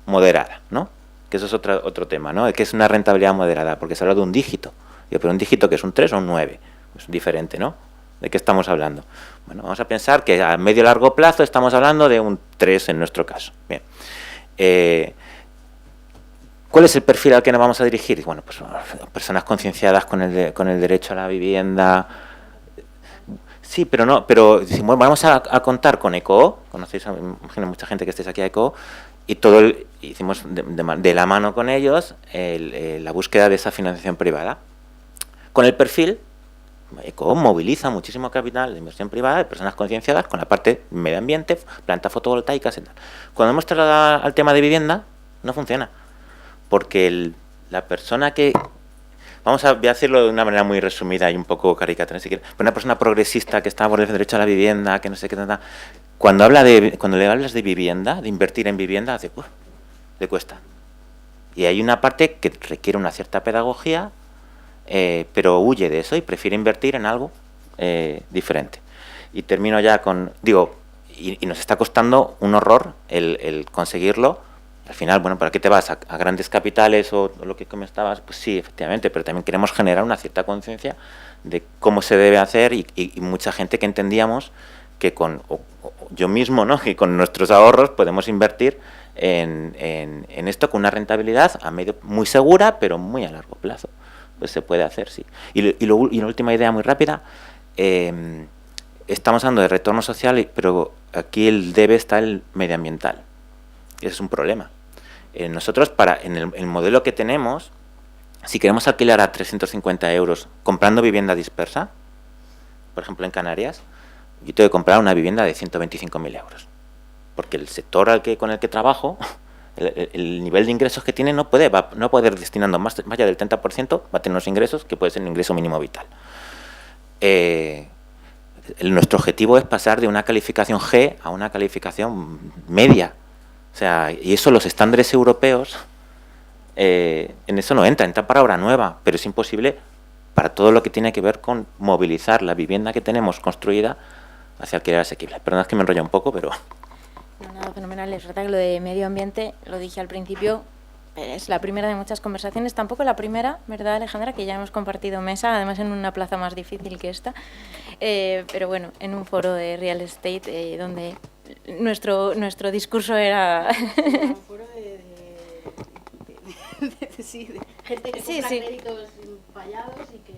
moderada, ¿no? Que eso es otro tema, ¿no? Que es una rentabilidad moderada, porque se habla de un dígito. Pero un dígito que es un 3 o un 9, es diferente, ¿no? ¿De qué estamos hablando? Bueno, vamos a pensar que a medio largo plazo estamos hablando de un 3 en nuestro caso. Bien. ¿Cuál es el perfil al que nos vamos a dirigir? Bueno, pues personas concienciadas con el derecho a la vivienda. Sí, pero no, pero decimos, vamos a contar con ECO, conocéis, imagino mucha gente que estéis aquí a ECO, y hicimos de la mano con ellos la búsqueda de esa financiación privada. Con el perfil, ECO moviliza muchísimo capital de inversión privada de personas concienciadas con la parte medio ambiente, plantas fotovoltaicas y tal. Cuando hemos trasladado al tema de vivienda, no funciona, porque la persona que... voy a decirlo de una manera muy resumida y un poco caricatura, si quieres. Pero una persona progresista que está por el derecho a la vivienda, que no sé qué, cuando le hablas de vivienda, de invertir en vivienda, le cuesta. Y hay una parte que requiere una cierta pedagogía, pero huye de eso y prefiere invertir en algo diferente. Y termino ya con... y nos está costando un horror el conseguirlo. Al final, bueno, ¿para qué te vas? ¿A grandes capitales o lo que comentabas? Pues sí, efectivamente, pero también queremos generar una cierta conciencia de cómo se debe hacer y mucha gente que entendíamos que yo mismo, ¿no?, que con nuestros ahorros podemos invertir en esto con una rentabilidad muy segura, pero muy a largo plazo. Pues se puede hacer, sí. Y una última idea muy rápida. Estamos hablando de retorno social, pero aquí el debe está el medioambiental. Y ese es un problema. Nosotros, en el modelo que tenemos, si queremos alquilar a 350 euros comprando vivienda dispersa, por ejemplo en Canarias, yo tengo que comprar una vivienda de 125.000 euros. Porque el sector con el que trabajo, el nivel de ingresos que tiene no va a poder destinando más allá del 30%, va a tener unos ingresos que puede ser un ingreso mínimo vital. Nuestro objetivo es pasar de una calificación G a una calificación media. O sea, y eso los estándares europeos, en eso no entra para obra nueva, pero es imposible para todo lo que tiene que ver con movilizar la vivienda que tenemos construida hacia alquiler asequible. Perdón, es que me enrollo un poco, pero... No, nada, fenomenal. Es verdad que lo de medio ambiente, lo dije al principio, es la primera de muchas conversaciones, tampoco la primera, ¿verdad, Alejandra? Que ya hemos compartido mesa, además en una plaza más difícil que esta, pero bueno, en un foro de real estate donde nuestro discurso era... Un foro de gente que compra créditos fallados y que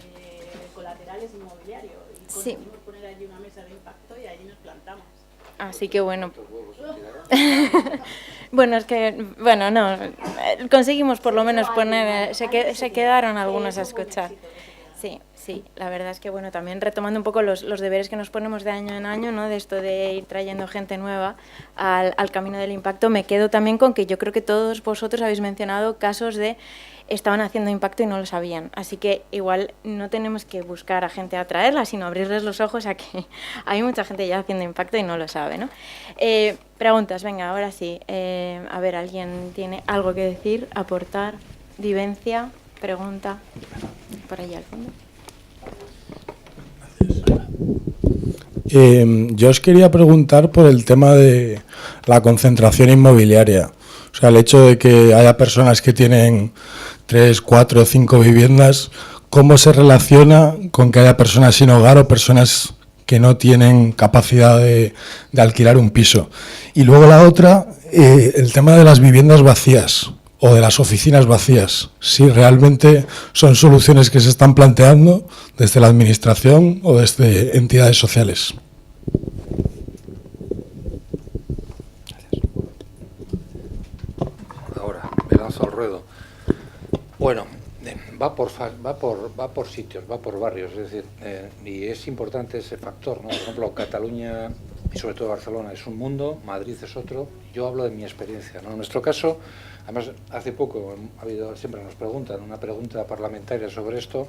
colaterales inmobiliarios. Y conseguimos poner allí una mesa de impacto y allí nos plantamos. Así que bueno... Bueno, es que, bueno, no, conseguimos por lo menos poner, se quedaron algunos a escuchar. Sí, la verdad es que bueno, también retomando un poco los deberes que nos ponemos de año en año, ¿no? De esto de ir trayendo gente nueva al camino del impacto, me quedo también con que yo creo que todos vosotros habéis mencionado casos de estaban haciendo impacto y no lo sabían, así que igual no tenemos que buscar a gente a traerla, sino abrirles los ojos a que hay mucha gente ya haciendo impacto y no lo sabe, ¿no? Preguntas, venga, ahora sí, a ver, ¿alguien tiene algo que decir, aportar, vivencia, pregunta? Por allá al fondo. Yo os quería preguntar por el tema de la concentración inmobiliaria. O sea, el hecho de que haya personas que tienen 3, 4 o 5 viviendas, ¿cómo se relaciona con que haya personas sin hogar o personas que no tienen capacidad de alquilar un piso? Y luego la otra, el tema de las viviendas vacías o de las oficinas vacías, si realmente son soluciones que se están planteando desde la administración o desde entidades sociales. Ahora, me lanzo al ruedo. Bueno, va por sitios, va por barrios, es decir, y es importante ese factor, ¿no? Por ejemplo, Cataluña y sobre todo Barcelona es un mundo, Madrid es otro. Yo hablo de mi experiencia, ¿no? En nuestro caso, además, hace poco siempre nos preguntan una pregunta parlamentaria sobre esto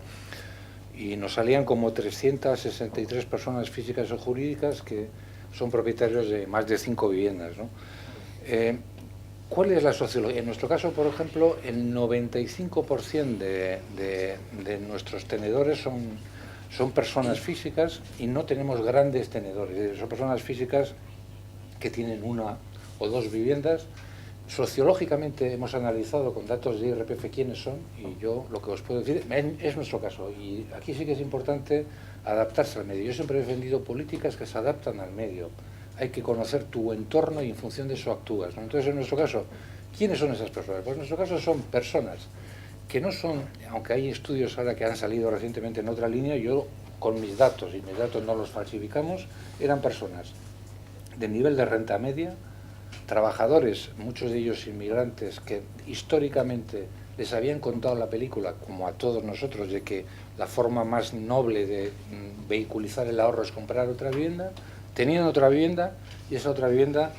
y nos salían como 363 personas físicas o jurídicas que son propietarios de más de 5 viviendas, ¿no? ¿Cuál es la sociología? En nuestro caso, por ejemplo, el 95% de nuestros tenedores son personas físicas y no tenemos grandes tenedores. Son personas físicas que tienen 1 o 2 viviendas. Sociológicamente hemos analizado con datos de IRPF quiénes son y yo lo que os puedo decir es nuestro caso. Y aquí sí que es importante adaptarse al medio. Yo siempre he defendido políticas que se adaptan al medio. Hay que conocer tu entorno y en función de eso actúas, ¿no? Entonces, en nuestro caso, ¿quiénes son esas personas? Pues en nuestro caso son personas que no son, aunque hay estudios ahora que han salido recientemente en otra línea, yo con mis datos, y mis datos no los falsificamos, eran personas de nivel de renta media, trabajadores, muchos de ellos inmigrantes, que históricamente les habían contado la película, como a todos nosotros, de que la forma más noble de vehiculizar el ahorro es comprar otra vivienda. Tenían otra vivienda y esa otra vivienda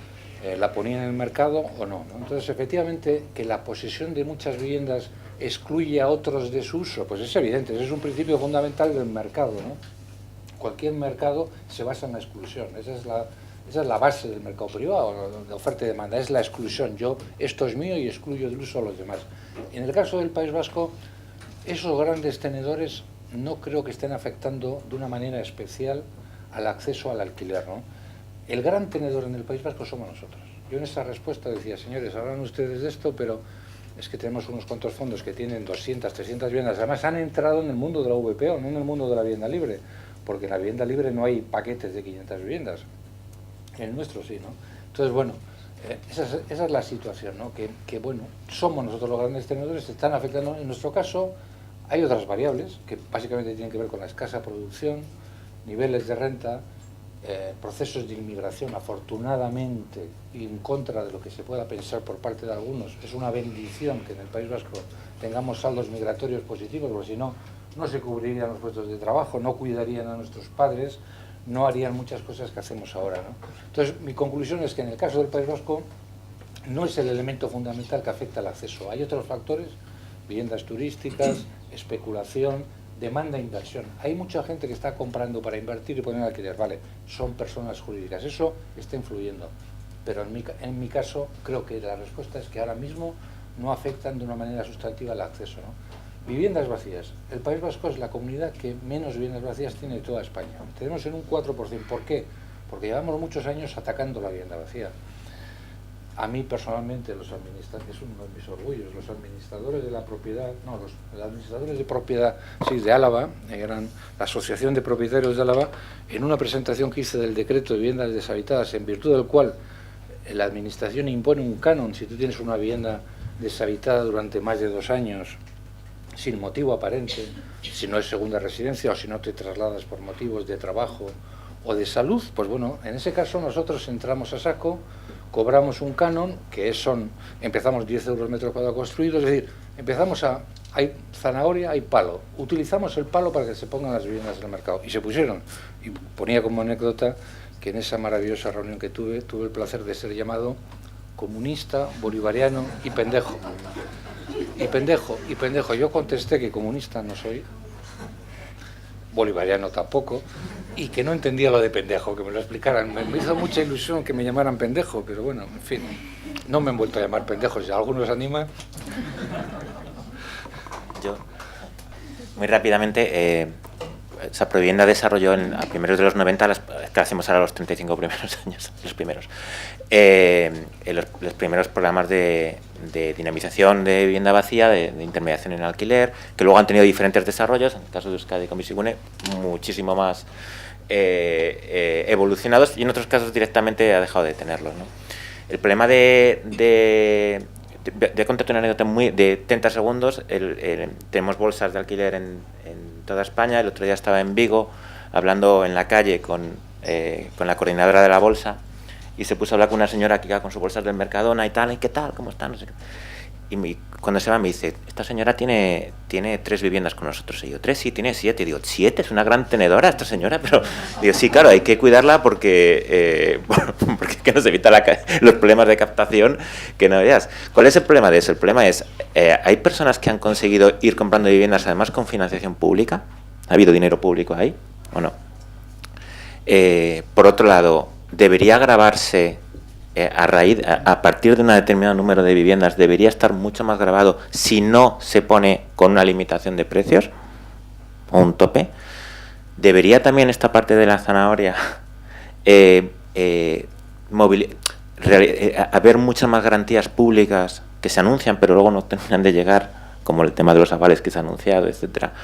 la ponían en el mercado o no, ¿no? Entonces, efectivamente, que la posesión de muchas viviendas excluye a otros de su uso, pues es evidente, ese es un principio fundamental del mercado, ¿no? Cualquier mercado se basa en la exclusión, esa es la base del mercado privado, de oferta y demanda, es la exclusión. Esto es mío y excluyo del uso a los demás. En el caso del País Vasco, esos grandes tenedores no creo que estén afectando de una manera especial al acceso al alquiler, ¿no? El gran tenedor en el País Vasco somos nosotros. Yo en esa respuesta decía, señores, hablan ustedes de esto, pero es que tenemos unos cuantos fondos que tienen 200, 300 viviendas. Además, han entrado en el mundo de la VPO, no en el mundo de la vivienda libre, porque en la vivienda libre no hay paquetes de 500 viviendas. En el nuestro sí, ¿no? Entonces, bueno, esa es la situación, ¿no? Que, bueno, somos nosotros los grandes tenedores, se están afectando. En nuestro caso, hay otras variables que básicamente tienen que ver con la escasa producción, niveles de renta, procesos de inmigración, afortunadamente, y en contra de lo que se pueda pensar por parte de algunos. Es una bendición que en el País Vasco tengamos saldos migratorios positivos, porque si no, no se cubrirían los puestos de trabajo, no cuidarían a nuestros padres, no harían muchas cosas que hacemos ahora, ¿no? Entonces, mi conclusión es que en el caso del País Vasco no es el elemento fundamental que afecta al acceso. Hay otros factores, viviendas turísticas, especulación, demanda e inversión. Hay mucha gente que está comprando para invertir y poner alquiler, vale, son personas jurídicas, eso está influyendo, pero en mi caso creo que la respuesta es que ahora mismo no afectan de una manera sustantiva el acceso, ¿no? Viviendas vacías. El País Vasco es la comunidad que menos viviendas vacías tiene de toda España. Tenemos en un 4%. ¿Por qué? Porque llevamos muchos años atacando la vivienda vacía. A mí personalmente, es uno de mis orgullos, los administradores de la propiedad, los administradores de propiedad, sí, de Álava, eran la Asociación de Propietarios de Álava, en una presentación que hice del decreto de viviendas deshabitadas, en virtud del cual la administración impone un canon si tú tienes una vivienda deshabitada durante más de 2 años, sin motivo aparente, si no es segunda residencia o si no te trasladas por motivos de trabajo o de salud, pues bueno, en ese caso nosotros entramos a saco cobramos un canon, empezamos 10 euros metro cuadrado construido, es decir, hay zanahoria, hay palo, utilizamos el palo para que se pongan las viviendas en el mercado, y se pusieron, y ponía como anécdota que en esa maravillosa reunión que tuve el placer de ser llamado comunista, bolivariano y pendejo. Y pendejo. Yo contesté que comunista no soy, bolivariano tampoco, y que no entendía lo de pendejo, que me lo explicaran. Me hizo mucha ilusión que me llamaran pendejo, pero bueno, en fin, no me han vuelto a llamar pendejo. Si a algunos anima. Yo, muy rápidamente, Provivienda desarrolló a primeros de los 90, que hacemos ahora los 35 primeros años, los primeros programas de dinamización de vivienda vacía, de intermediación en alquiler, que luego han tenido diferentes desarrollos, en el caso de Euskadi con Bizigune, muchísimo más evolucionados, y en otros casos directamente ha dejado de tenerlos, ¿no? El problema de contarte una anécdota de 30 segundos. Tenemos bolsas de alquiler en toda España. El otro día estaba en Vigo hablando en la calle con la coordinadora de la bolsa, y se puso a hablar con una señora que iba con sus bolsas del Mercadona y tal, ¿y qué tal? ¿Cómo está? No sé qué. Y cuando se va me dice, esta señora tiene 3 viviendas con nosotros. Y yo, 3, sí, tiene 7. Y digo, 7, es una gran tenedora esta señora. Pero digo, sí, claro, hay que cuidarla porque que nos evita los problemas de captación que no veas. ¿Cuál es el problema de eso? El problema es, hay personas que han conseguido ir comprando viviendas además con financiación pública. ¿Ha habido dinero público ahí o no? Por otro lado, debería grabarse a partir de un determinado número de viviendas, debería estar mucho más grabado si no se pone con una limitación de precios o un tope. Debería también esta parte de la zanahoria haber muchas más garantías públicas que se anuncian pero luego no terminan de llegar, como el tema de los avales que se ha anunciado, etcétera.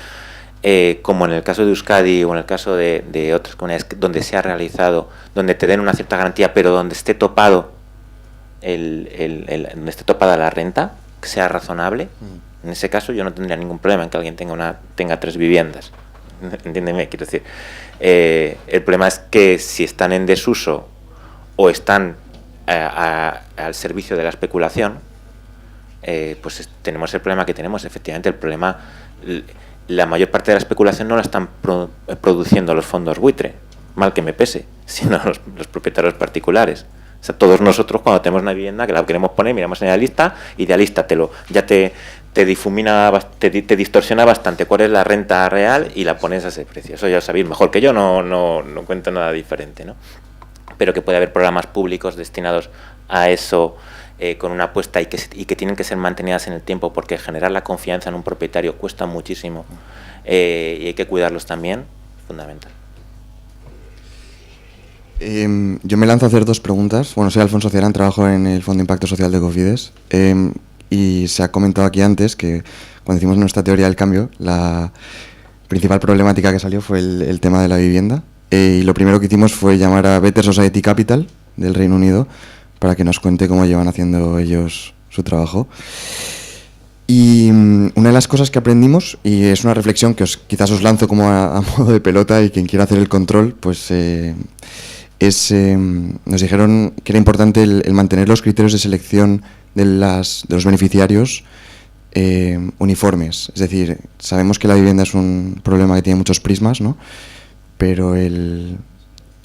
Como en el caso de Euskadi o en el caso de otras comunidades donde se ha realizado, donde te den una cierta garantía, pero donde esté topado donde esté topada la renta, que sea razonable. En ese caso yo no tendría ningún problema en que alguien tenga 3 viviendas. Entiéndeme, quiero decir. El problema es que si están en desuso o están al servicio de la especulación, pues tenemos el problema que tenemos. Efectivamente, el problema, la mayor parte de la especulación no la están produciendo los fondos buitre, mal que me pese, sino los propietarios particulares. O sea, todos nosotros cuando tenemos una vivienda que la queremos poner, miramos en la lista, Idealista te difumina, te distorsiona bastante cuál es la renta real y la pones a ese precio. Eso ya sabéis mejor que yo, no cuento nada diferente, ¿no? Pero que puede haber programas públicos destinados a eso, con una apuesta y que tienen que ser mantenidas en el tiempo, porque generar la confianza en un propietario cuesta muchísimo, y hay que cuidarlos también, fundamental. Yo me lanzo a hacer 2 preguntas. Bueno, soy Alfonso Ciarán, trabajo en el Fondo de Impacto Social de Cofides, y se ha comentado aquí antes que cuando hicimos nuestra teoría del cambio, la principal problemática que salió fue el tema de la vivienda, y lo primero que hicimos fue llamar a Better Society Capital del Reino Unido para que nos cuente cómo llevan haciendo ellos su trabajo. Y una de las cosas que aprendimos, y es una reflexión que quizás os lanzo como a modo de pelota, y quien quiera hacer el control, pues nos dijeron que era importante el mantener los criterios de selección de los beneficiarios uniformes. Es decir, sabemos que la vivienda es un problema que tiene muchos prismas, ¿no? Pero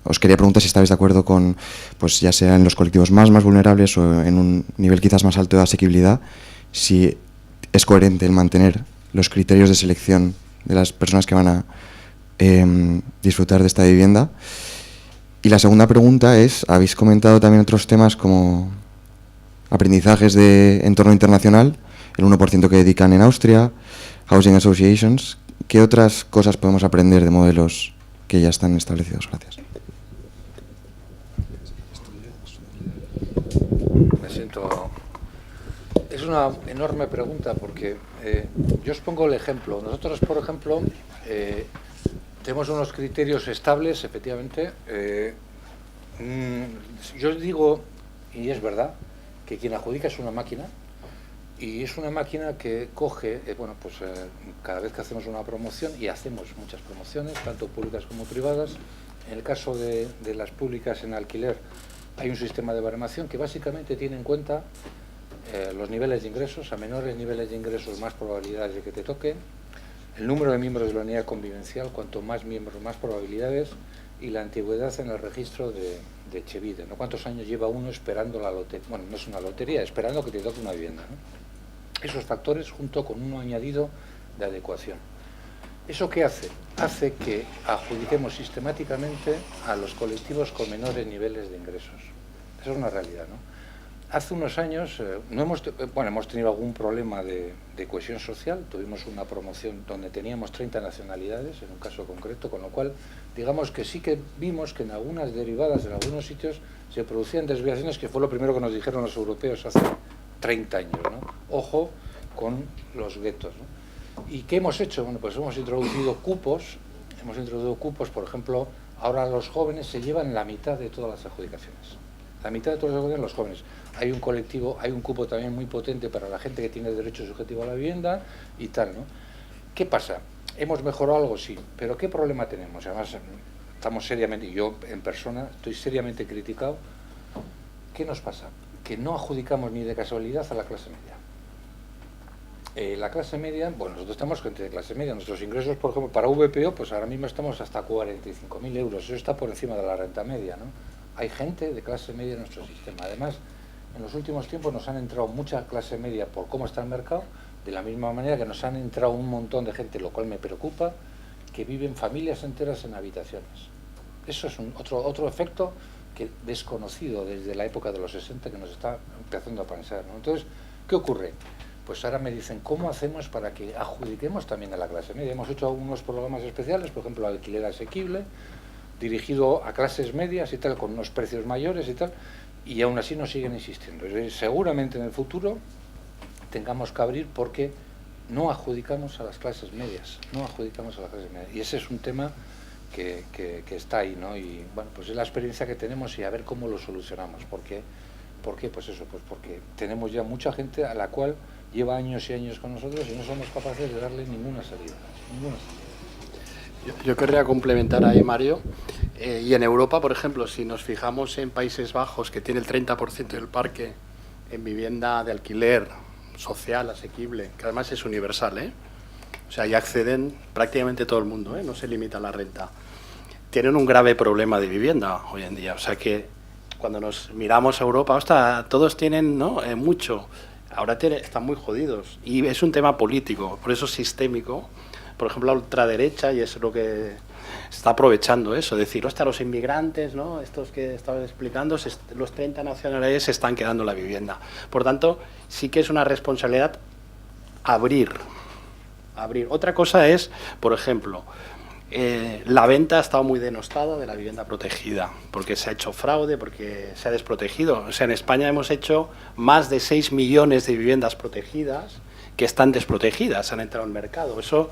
os quería preguntar si estabais de acuerdo con, pues ya sea en los colectivos más vulnerables o en un nivel quizás más alto de asequibilidad, si es coherente el mantener los criterios de selección de las personas que van a disfrutar de esta vivienda. Y la segunda pregunta es, habéis comentado también otros temas como aprendizajes de entorno internacional, el 1% que dedican en Austria, Housing Associations. ¿Qué otras cosas podemos aprender de modelos que ya están establecidos? Gracias. Me siento... Es una enorme pregunta porque yo os pongo el ejemplo. Nosotros, por ejemplo, tenemos unos criterios estables, efectivamente. Yo os digo, y es verdad, que quien adjudica es una máquina, y es una máquina que coge, cada vez que hacemos una promoción, y hacemos muchas promociones, tanto públicas como privadas, en el caso de las públicas en alquiler, Hay un sistema de baremación que básicamente tiene en cuenta los niveles de ingresos. A menores niveles de ingresos, más probabilidades de que te toque. El número de miembros de la unidad convivencial, cuanto más miembros, más probabilidades. Y la antigüedad en el registro de Etxebide, ¿no? ¿Cuántos años lleva uno esperando la lotería? Bueno, no es una lotería, esperando que te toque una vivienda, ¿no? Esos factores junto con uno añadido de adecuación. ¿Eso qué hace? Hace que adjudiquemos sistemáticamente a los colectivos con menores niveles de ingresos. Esa es una realidad, ¿no? Hace unos años hemos tenido algún problema de cohesión social. Tuvimos una promoción donde teníamos 30 nacionalidades, en un caso concreto, con lo cual, digamos que sí que vimos que en algunas derivadas, en algunos sitios, se producían desviaciones, que fue lo primero que nos dijeron los europeos hace 30 años, ¿no? Ojo con los guetos, ¿no? ¿Y qué hemos hecho? Bueno, pues hemos introducido cupos, por ejemplo, ahora los jóvenes se llevan la mitad de todas las adjudicaciones. La mitad de todas las adjudicaciones los jóvenes. Hay un colectivo, hay un cupo también muy potente para la gente que tiene derecho subjetivo a la vivienda y tal, ¿no? ¿Qué pasa? ¿Hemos mejorado algo? Sí, pero ¿qué problema tenemos? Además, estamos seriamente, yo en persona estoy seriamente criticado. ¿Qué nos pasa? Que no adjudicamos ni de casualidad a la clase media. La clase media, bueno, nosotros estamos gente de clase media, nuestros ingresos, por ejemplo, para VPO, pues ahora mismo estamos hasta 45.000 euros, eso está por encima de la renta media, ¿no? Hay gente de clase media en nuestro sistema. Además, en los últimos tiempos nos han entrado mucha clase media por cómo está el mercado, de la misma manera que nos han entrado un montón de gente, lo cual me preocupa, que viven familias enteras en habitaciones. Eso es otro efecto que desconocido desde la época de los 60 que nos está empezando a pensar, ¿no? Entonces, ¿qué ocurre? Pues ahora me dicen, ¿cómo hacemos para que adjudiquemos también a la clase media? Hemos hecho algunos programas especiales, por ejemplo, alquiler asequible, dirigido a clases medias y tal, con unos precios mayores y tal, y aún así nos siguen insistiendo. Seguramente en el futuro tengamos que abrir porque no adjudicamos a las clases medias, y ese es un tema que está ahí, ¿no? Y bueno, pues es la experiencia que tenemos y a ver cómo lo solucionamos. ¿Por qué? Pues eso, pues porque tenemos ya mucha gente a la cual lleva años y años con nosotros y no somos capaces de darle ninguna salida. Yo querría complementar ahí, Mario, y en Europa, por ejemplo, si nos fijamos en Países Bajos, que tiene el 30% del parque en vivienda de alquiler social, asequible, que además es universal, ¿eh? O sea, ya acceden prácticamente todo el mundo, ¿eh? No se limita a la renta. Tienen un grave problema de vivienda hoy en día, o sea que cuando nos miramos a Europa, hasta todos tienen, ¿no? Mucho, ahora están muy jodidos, y es un tema político, por eso sistémico. Por ejemplo, la ultraderecha, y es lo que está aprovechando eso, decir, hostia, los inmigrantes, ¿no? Estos que estaban explicando, los 30 nacionalidades se están quedando la vivienda. Por tanto, sí que es una responsabilidad abrir. Otra cosa es, por ejemplo, la venta ha estado muy denostada de la vivienda protegida, porque se ha hecho fraude, porque se ha desprotegido. O sea, en España hemos hecho más de 6 millones de viviendas protegidas que están desprotegidas, han entrado al mercado. Eso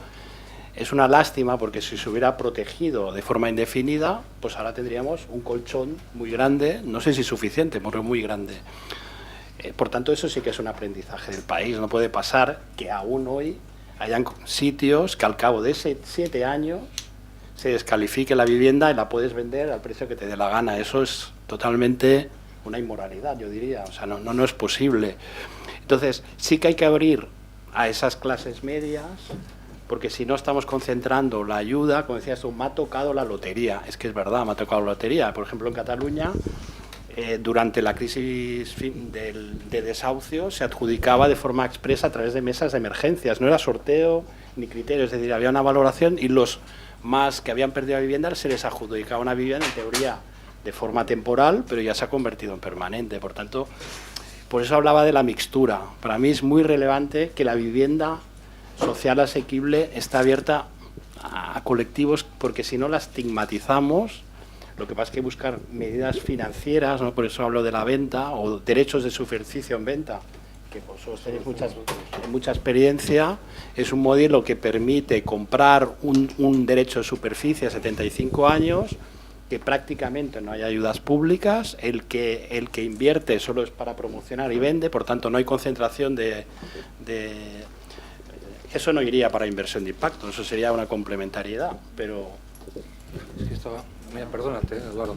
es una lástima, porque si se hubiera protegido de forma indefinida, pues ahora tendríamos un colchón muy grande, no sé si suficiente, pero muy grande. Por tanto, eso sí que es un aprendizaje del país. No puede pasar que aún hoy hayan sitios que al cabo de 7 años se descalifique la vivienda y la puedes vender al precio que te dé la gana. Eso es totalmente una inmoralidad, yo diría. O sea, no es posible. Entonces, sí que hay que abrir a esas clases medias, porque si no estamos concentrando la ayuda, como decías tú, me ha tocado la lotería. Es que es verdad, me ha tocado la lotería. Por ejemplo, en Cataluña, durante la crisis de desahucio, se adjudicaba de forma expresa a través de mesas de emergencias. No era sorteo ni criterio, es decir, había una valoración y los más que habían perdido la vivienda se les adjudicaba una vivienda, en teoría, de forma temporal, pero ya se ha convertido en permanente. Por tanto, por eso hablaba de la mixtura. Para mí es muy relevante que la vivienda social asequible está abierta a colectivos, porque si no la estigmatizamos. Lo que pasa es que buscar medidas financieras, ¿no? Por eso hablo de la venta o derechos de superficie en venta, que vosotros tenéis mucha experiencia. Es un modelo que permite comprar un derecho de superficie a 75 años, que prácticamente no hay ayudas públicas, el que invierte solo es para promocionar y vende, por tanto no hay concentración de eso no iría para inversión de impacto, eso sería una complementariedad, pero es que estaba Mira, perdónate, Eduardo.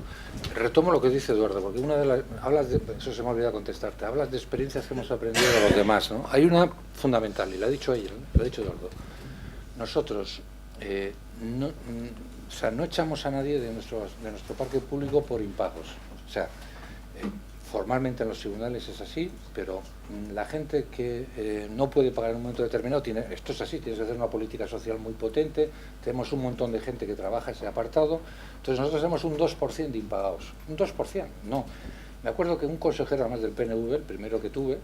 Retomo lo que dice Eduardo, porque una de las... eso se me ha olvidado contestarte. Hablas de experiencias que hemos aprendido de los demás, ¿no? Hay una fundamental, y lo ha dicho ella, ¿no? Lo ha dicho Eduardo. Nosotros no echamos a nadie de nuestro parque público por impagos. O sea, formalmente en los tribunales es así, pero la gente que no puede pagar en un momento determinado, esto es así, tienes que hacer una política social muy potente, tenemos un montón de gente que trabaja ese apartado, entonces nosotros tenemos un 2% de impagados. Un 2%, no. Me acuerdo que un consejero, además del PNV, el primero que tuve,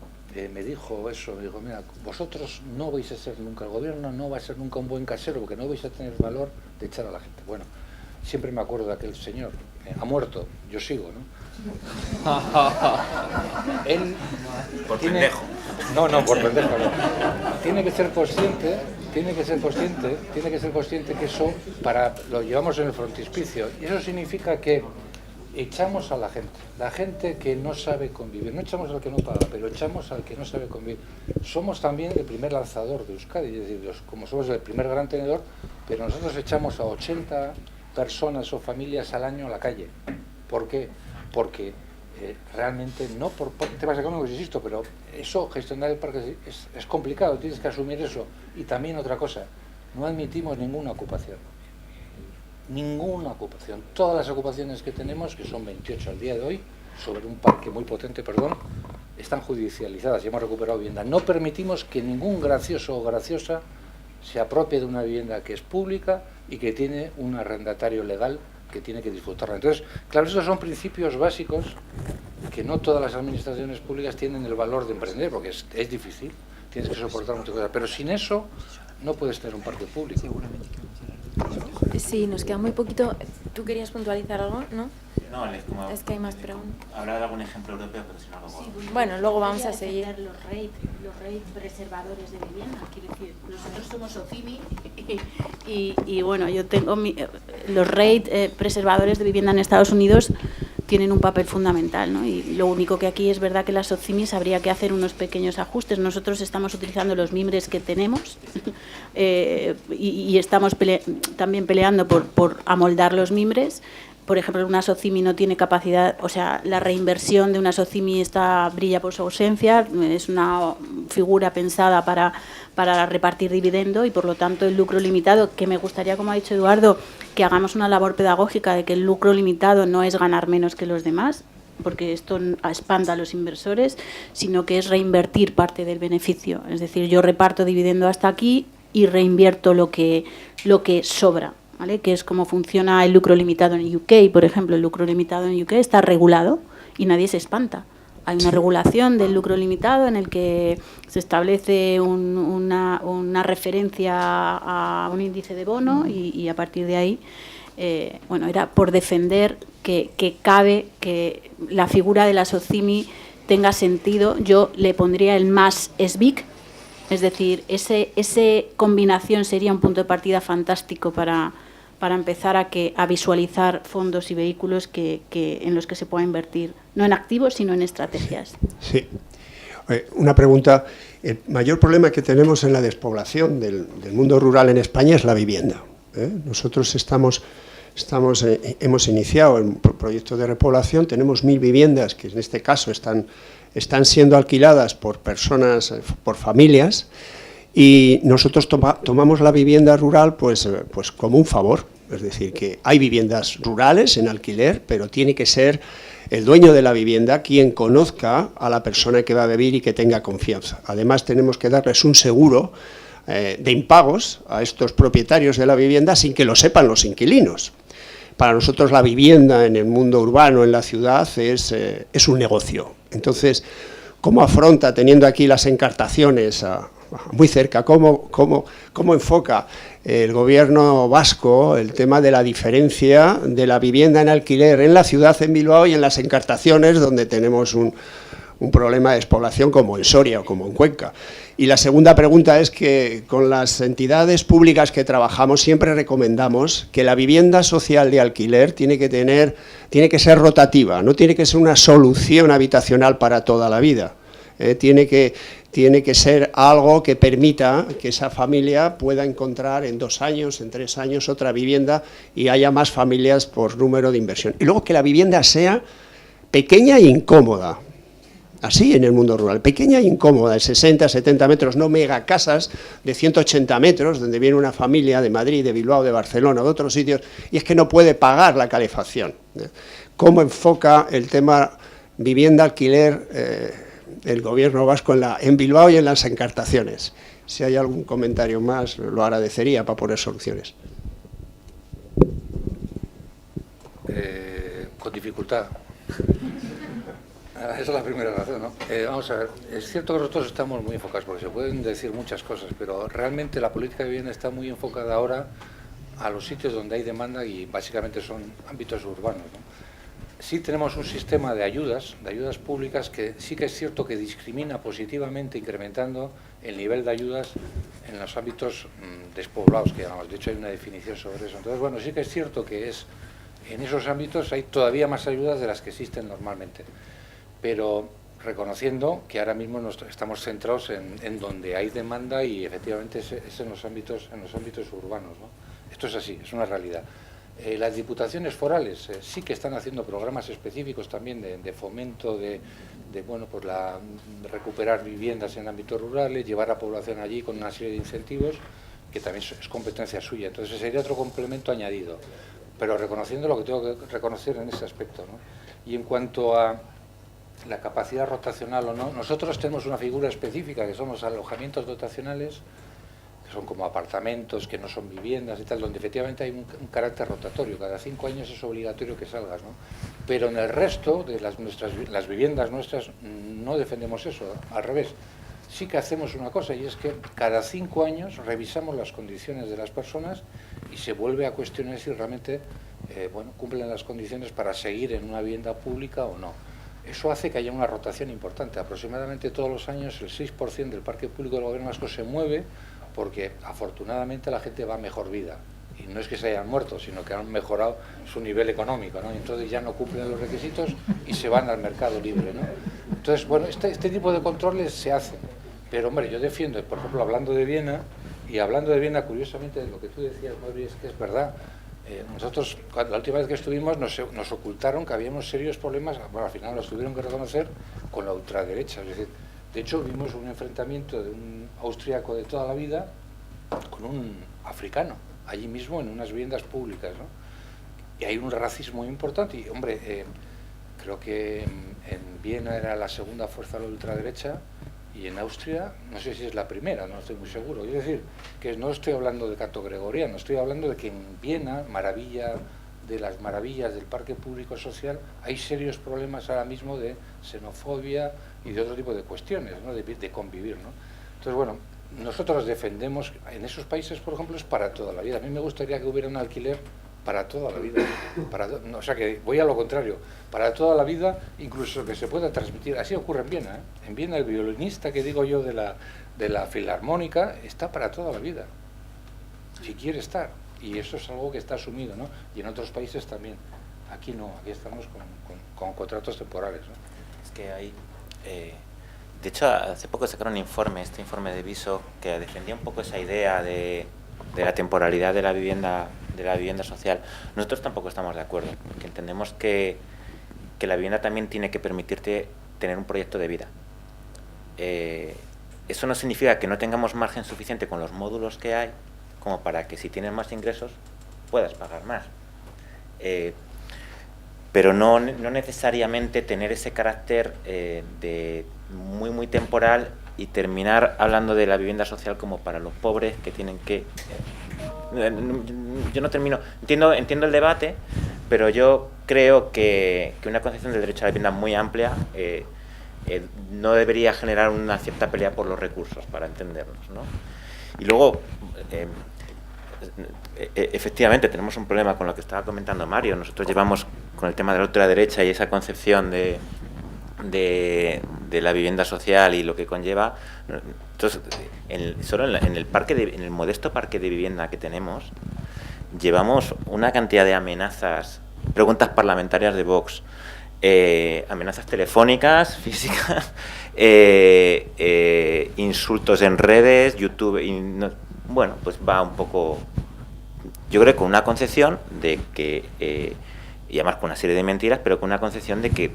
me dijo eso, me dijo, mira, vosotros no vais a ser nunca, el gobierno no va a ser nunca un buen casero, porque no vais a tener valor de echar a la gente. Bueno, siempre me acuerdo de aquel señor, ha muerto, yo sigo, ¿no? Él por pendejo. No, por pendejo no. Tiene que ser consciente que eso lo llevamos en el frontispicio. Y eso significa que echamos a la gente que no sabe convivir. No echamos al que no paga, pero echamos al que no sabe convivir. Somos también el primer lanzador de Euskadi, es decir, como somos el primer gran tenedor, pero nosotros echamos a 80 personas o familias al año a la calle. ¿Por qué? Porque realmente, no por temas económicos, insisto, pero eso, gestionar el parque es complicado, tienes que asumir eso. Y también otra cosa, no admitimos ninguna ocupación. Ninguna ocupación. Todas las ocupaciones que tenemos, que son 28 al día de hoy, sobre un parque muy potente, están judicializadas y hemos recuperado vivienda. No permitimos que ningún gracioso o graciosa se apropie de una vivienda que es pública y que tiene un arrendatario legal que tiene que disfrutarla. Entonces, claro, estos son principios básicos que no todas las administraciones públicas tienen el valor de emprender, porque es difícil, tienes que soportar muchas cosas, pero sin eso no puedes tener un parque público. Sí, nos queda muy poquito. ¿Tú querías puntualizar algo? ¿No? No, es que hay más preguntas. Habrá algún ejemplo europeo, pero si no luego... Sí, bueno, luego vamos a seguir. Los REIT preservadores de vivienda. Quiero decir, nosotros somos OCIMI y bueno, yo tengo los REIT preservadores de vivienda en Estados Unidos tienen un papel fundamental, ¿no? Y lo único que aquí es verdad que las OCIMIs habría que hacer unos pequeños ajustes. Nosotros estamos utilizando los mimbres que tenemos y estamos también peleando por amoldar los mimbres. Por ejemplo, una SOCIMI no tiene capacidad, o sea, la reinversión de una SOCIMI brilla por su ausencia, es una figura pensada para repartir dividendo y por lo tanto el lucro limitado, que me gustaría, como ha dicho Eduardo, que hagamos una labor pedagógica de que el lucro limitado no es ganar menos que los demás, porque esto espanta a los inversores, sino que es reinvertir parte del beneficio. Es decir, yo reparto dividendo hasta aquí y reinvierto lo que sobra. ¿Vale? Que es como funciona el lucro limitado en UK, por ejemplo. El lucro limitado en UK está regulado y nadie se espanta. Hay una regulación del lucro limitado en el que se establece una referencia a un índice de bono y a partir de ahí, bueno, era por defender que cabe que la figura de la SOCIMI tenga sentido. Yo le pondría el más SBIC, es decir, ese combinación sería un punto de partida fantástico para empezar a visualizar fondos y vehículos en los que se pueda invertir, no en activos, sino en estrategias. Sí. Una pregunta. El mayor problema que tenemos en la despoblación del mundo rural en España es la vivienda. Nosotros hemos iniciado un proyecto de repoblación, tenemos 1000 viviendas que en este caso están siendo alquiladas por personas, por familias, y nosotros tomamos la vivienda rural pues como un favor. Es decir, que hay viviendas rurales en alquiler, pero tiene que ser el dueño de la vivienda quien conozca a la persona que va a vivir y que tenga confianza. Además, tenemos que darles un seguro de impagos a estos propietarios de la vivienda sin que lo sepan los inquilinos. Para nosotros la vivienda en el mundo urbano, en la ciudad, es un negocio. Entonces, ¿cómo afronta, teniendo aquí las encartaciones muy cerca, cómo enfoca el gobierno vasco el tema de la diferencia de la vivienda en alquiler en la ciudad, en Bilbao, y en las encartaciones, donde tenemos un problema de despoblación como en Soria o como en Cuenca? Y la segunda pregunta es que con las entidades públicas que trabajamos siempre recomendamos que la vivienda social de alquiler tiene que ser rotativa, no tiene que ser una solución habitacional para toda la vida. Tiene que tiene que ser algo que permita que esa familia pueda encontrar en 2 años, en 3 años otra vivienda y haya más familias por número de inversión. Y luego que la vivienda sea pequeña e incómoda, así en el mundo rural, pequeña e incómoda, de 60, 70 metros, no megacasas de 180 metros, donde viene una familia de Madrid, de Bilbao, de Barcelona, de otros sitios, y es que no puede pagar la calefacción. ¿Cómo enfoca el tema vivienda-alquiler el gobierno vasco en Bilbao y en las encartaciones? Si hay algún comentario más, lo agradecería para poner soluciones. Con dificultad. Esa es la primera razón, ¿no? Vamos a ver, es cierto que nosotros estamos muy enfocados, porque se pueden decir muchas cosas, pero realmente la política de vivienda está muy enfocada ahora a los sitios donde hay demanda y básicamente son ámbitos urbanos, ¿no? Sí tenemos un sistema de ayudas públicas que sí que es cierto que discrimina positivamente, incrementando el nivel de ayudas en los ámbitos despoblados, que llamamos. De hecho hay una definición sobre eso. Entonces, bueno, sí que es cierto que en esos ámbitos hay todavía más ayudas de las que existen normalmente, pero reconociendo que ahora mismo estamos centrados en donde hay demanda y efectivamente es en los ámbitos urbanos, ¿no? Esto es así, es una realidad. Las diputaciones forales sí que están haciendo programas específicos también de fomento de recuperar viviendas en ámbitos rurales, llevar a población allí con una serie de incentivos que también es competencia suya. Entonces sería otro complemento añadido, pero reconociendo lo que tengo que reconocer en ese aspecto, ¿no? Y en cuanto a la capacidad rotacional o no, nosotros tenemos una figura específica que son los alojamientos dotacionales, son como apartamentos que no son viviendas y tal, donde efectivamente hay un carácter rotatorio. Cada 5 años es obligatorio que salgas, ¿no? Pero en el resto de las viviendas nuestras no defendemos eso, al revés. Sí que hacemos una cosa, y es que cada 5 años revisamos las condiciones de las personas y se vuelve a cuestionar si realmente cumplen las condiciones para seguir en una vivienda pública o no. Eso hace que haya una rotación importante. Aproximadamente todos los años el 6% del parque público del gobierno vasco se mueve, porque afortunadamente la gente va a mejor vida, y no es que se hayan muerto, sino que han mejorado su nivel económico, ¿no? Entonces ya no cumplen los requisitos y se van al mercado libre, ¿no? Entonces, bueno, este tipo de controles se hacen, pero hombre, yo defiendo, por ejemplo, hablando de Viena, curiosamente, lo que tú decías, Mauri, es que es verdad. Nosotros, la última vez que estuvimos, nos ocultaron que habíamos serios problemas, bueno, al final nos tuvieron que reconocer, con la ultraderecha, es decir, de hecho, vimos un enfrentamiento de un austríaco de toda la vida con un africano, allí mismo en unas viviendas públicas, ¿no? Y hay un racismo importante. Y, hombre, creo que en Viena era la segunda fuerza de la ultraderecha y en Austria, no sé si es la primera, no estoy muy seguro. Es decir, que no estoy hablando de canto gregoriano, estoy hablando de que en Viena, maravilla de las maravillas del parque público social, hay serios problemas ahora mismo de xenofobia y de otro tipo de cuestiones, ¿no? de convivir, ¿no? Entonces, bueno, nosotros defendemos, en esos países, por ejemplo, es para toda la vida. A mí me gustaría que hubiera un alquiler para toda la vida, o sea, que voy a lo contrario, para toda la vida, incluso que se pueda transmitir. Así ocurre en Viena, ¿eh? En Viena el violinista, que digo yo, de la filarmónica, está para toda la vida, si quiere estar. Y eso es algo que está asumido, ¿no? Y en otros países también. Aquí no, aquí estamos con contratos temporales, ¿no? Es que hay... de hecho, hace poco sacaron un informe, este informe de Viso, que defendía un poco esa idea de la temporalidad de la vivienda social. Nosotros tampoco estamos de acuerdo, porque entendemos que la vivienda también tiene que permitirte tener un proyecto de vida. Eso no significa que no tengamos margen suficiente con los módulos que hay, como para que si tienes más ingresos puedas pagar más. Pero no necesariamente tener ese carácter de muy temporal y terminar hablando de la vivienda social como para los pobres que tienen que... Yo no termino... Entiendo el debate, pero yo creo que una concepción del derecho a la vivienda muy amplia no debería generar una cierta pelea por los recursos, para entendernos, ¿no? Y luego... efectivamente tenemos un problema con lo que estaba comentando Mario. Nosotros llevamos con el tema de la ultraderecha y esa concepción de la vivienda social y lo que conlleva. Entonces, solo en el modesto parque de vivienda que tenemos, llevamos una cantidad de amenazas, preguntas parlamentarias de Vox, amenazas telefónicas, físicas, insultos en redes, YouTube, bueno, pues va un poco, yo creo, con una concepción de que, y además con una serie de mentiras, pero con una concepción de que,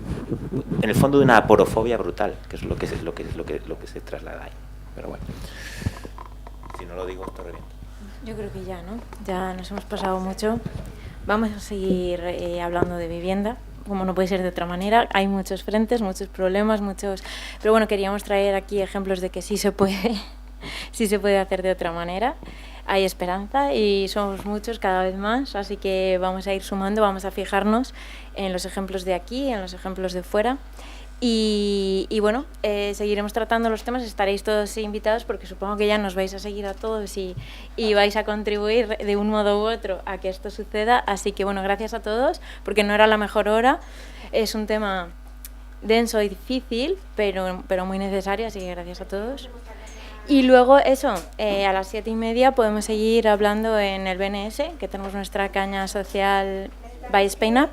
en el fondo, de una aporofobia brutal, que es lo que se traslada ahí. Pero bueno, si no lo digo, esto revienta. Yo creo que ya, ¿no? Ya nos hemos pasado mucho. Vamos a seguir hablando de vivienda, como no puede ser de otra manera. Hay muchos frentes, muchos problemas, pero bueno, queríamos traer aquí ejemplos de que sí se puede hacer de otra manera. Hay esperanza y somos muchos cada vez más, así que vamos a ir sumando, vamos a fijarnos en los ejemplos de aquí, en los ejemplos de fuera. Y bueno, seguiremos tratando los temas, estaréis todos invitados porque supongo que ya nos vais a seguir a todos y vais a contribuir de un modo u otro a que esto suceda. Así que bueno, gracias a todos, porque no era la mejor hora, es un tema denso y difícil, pero muy necesario, así que gracias a todos. Y luego eso, a las 7:30 podemos seguir hablando en el BNS, que tenemos nuestra caña social by Spain Up.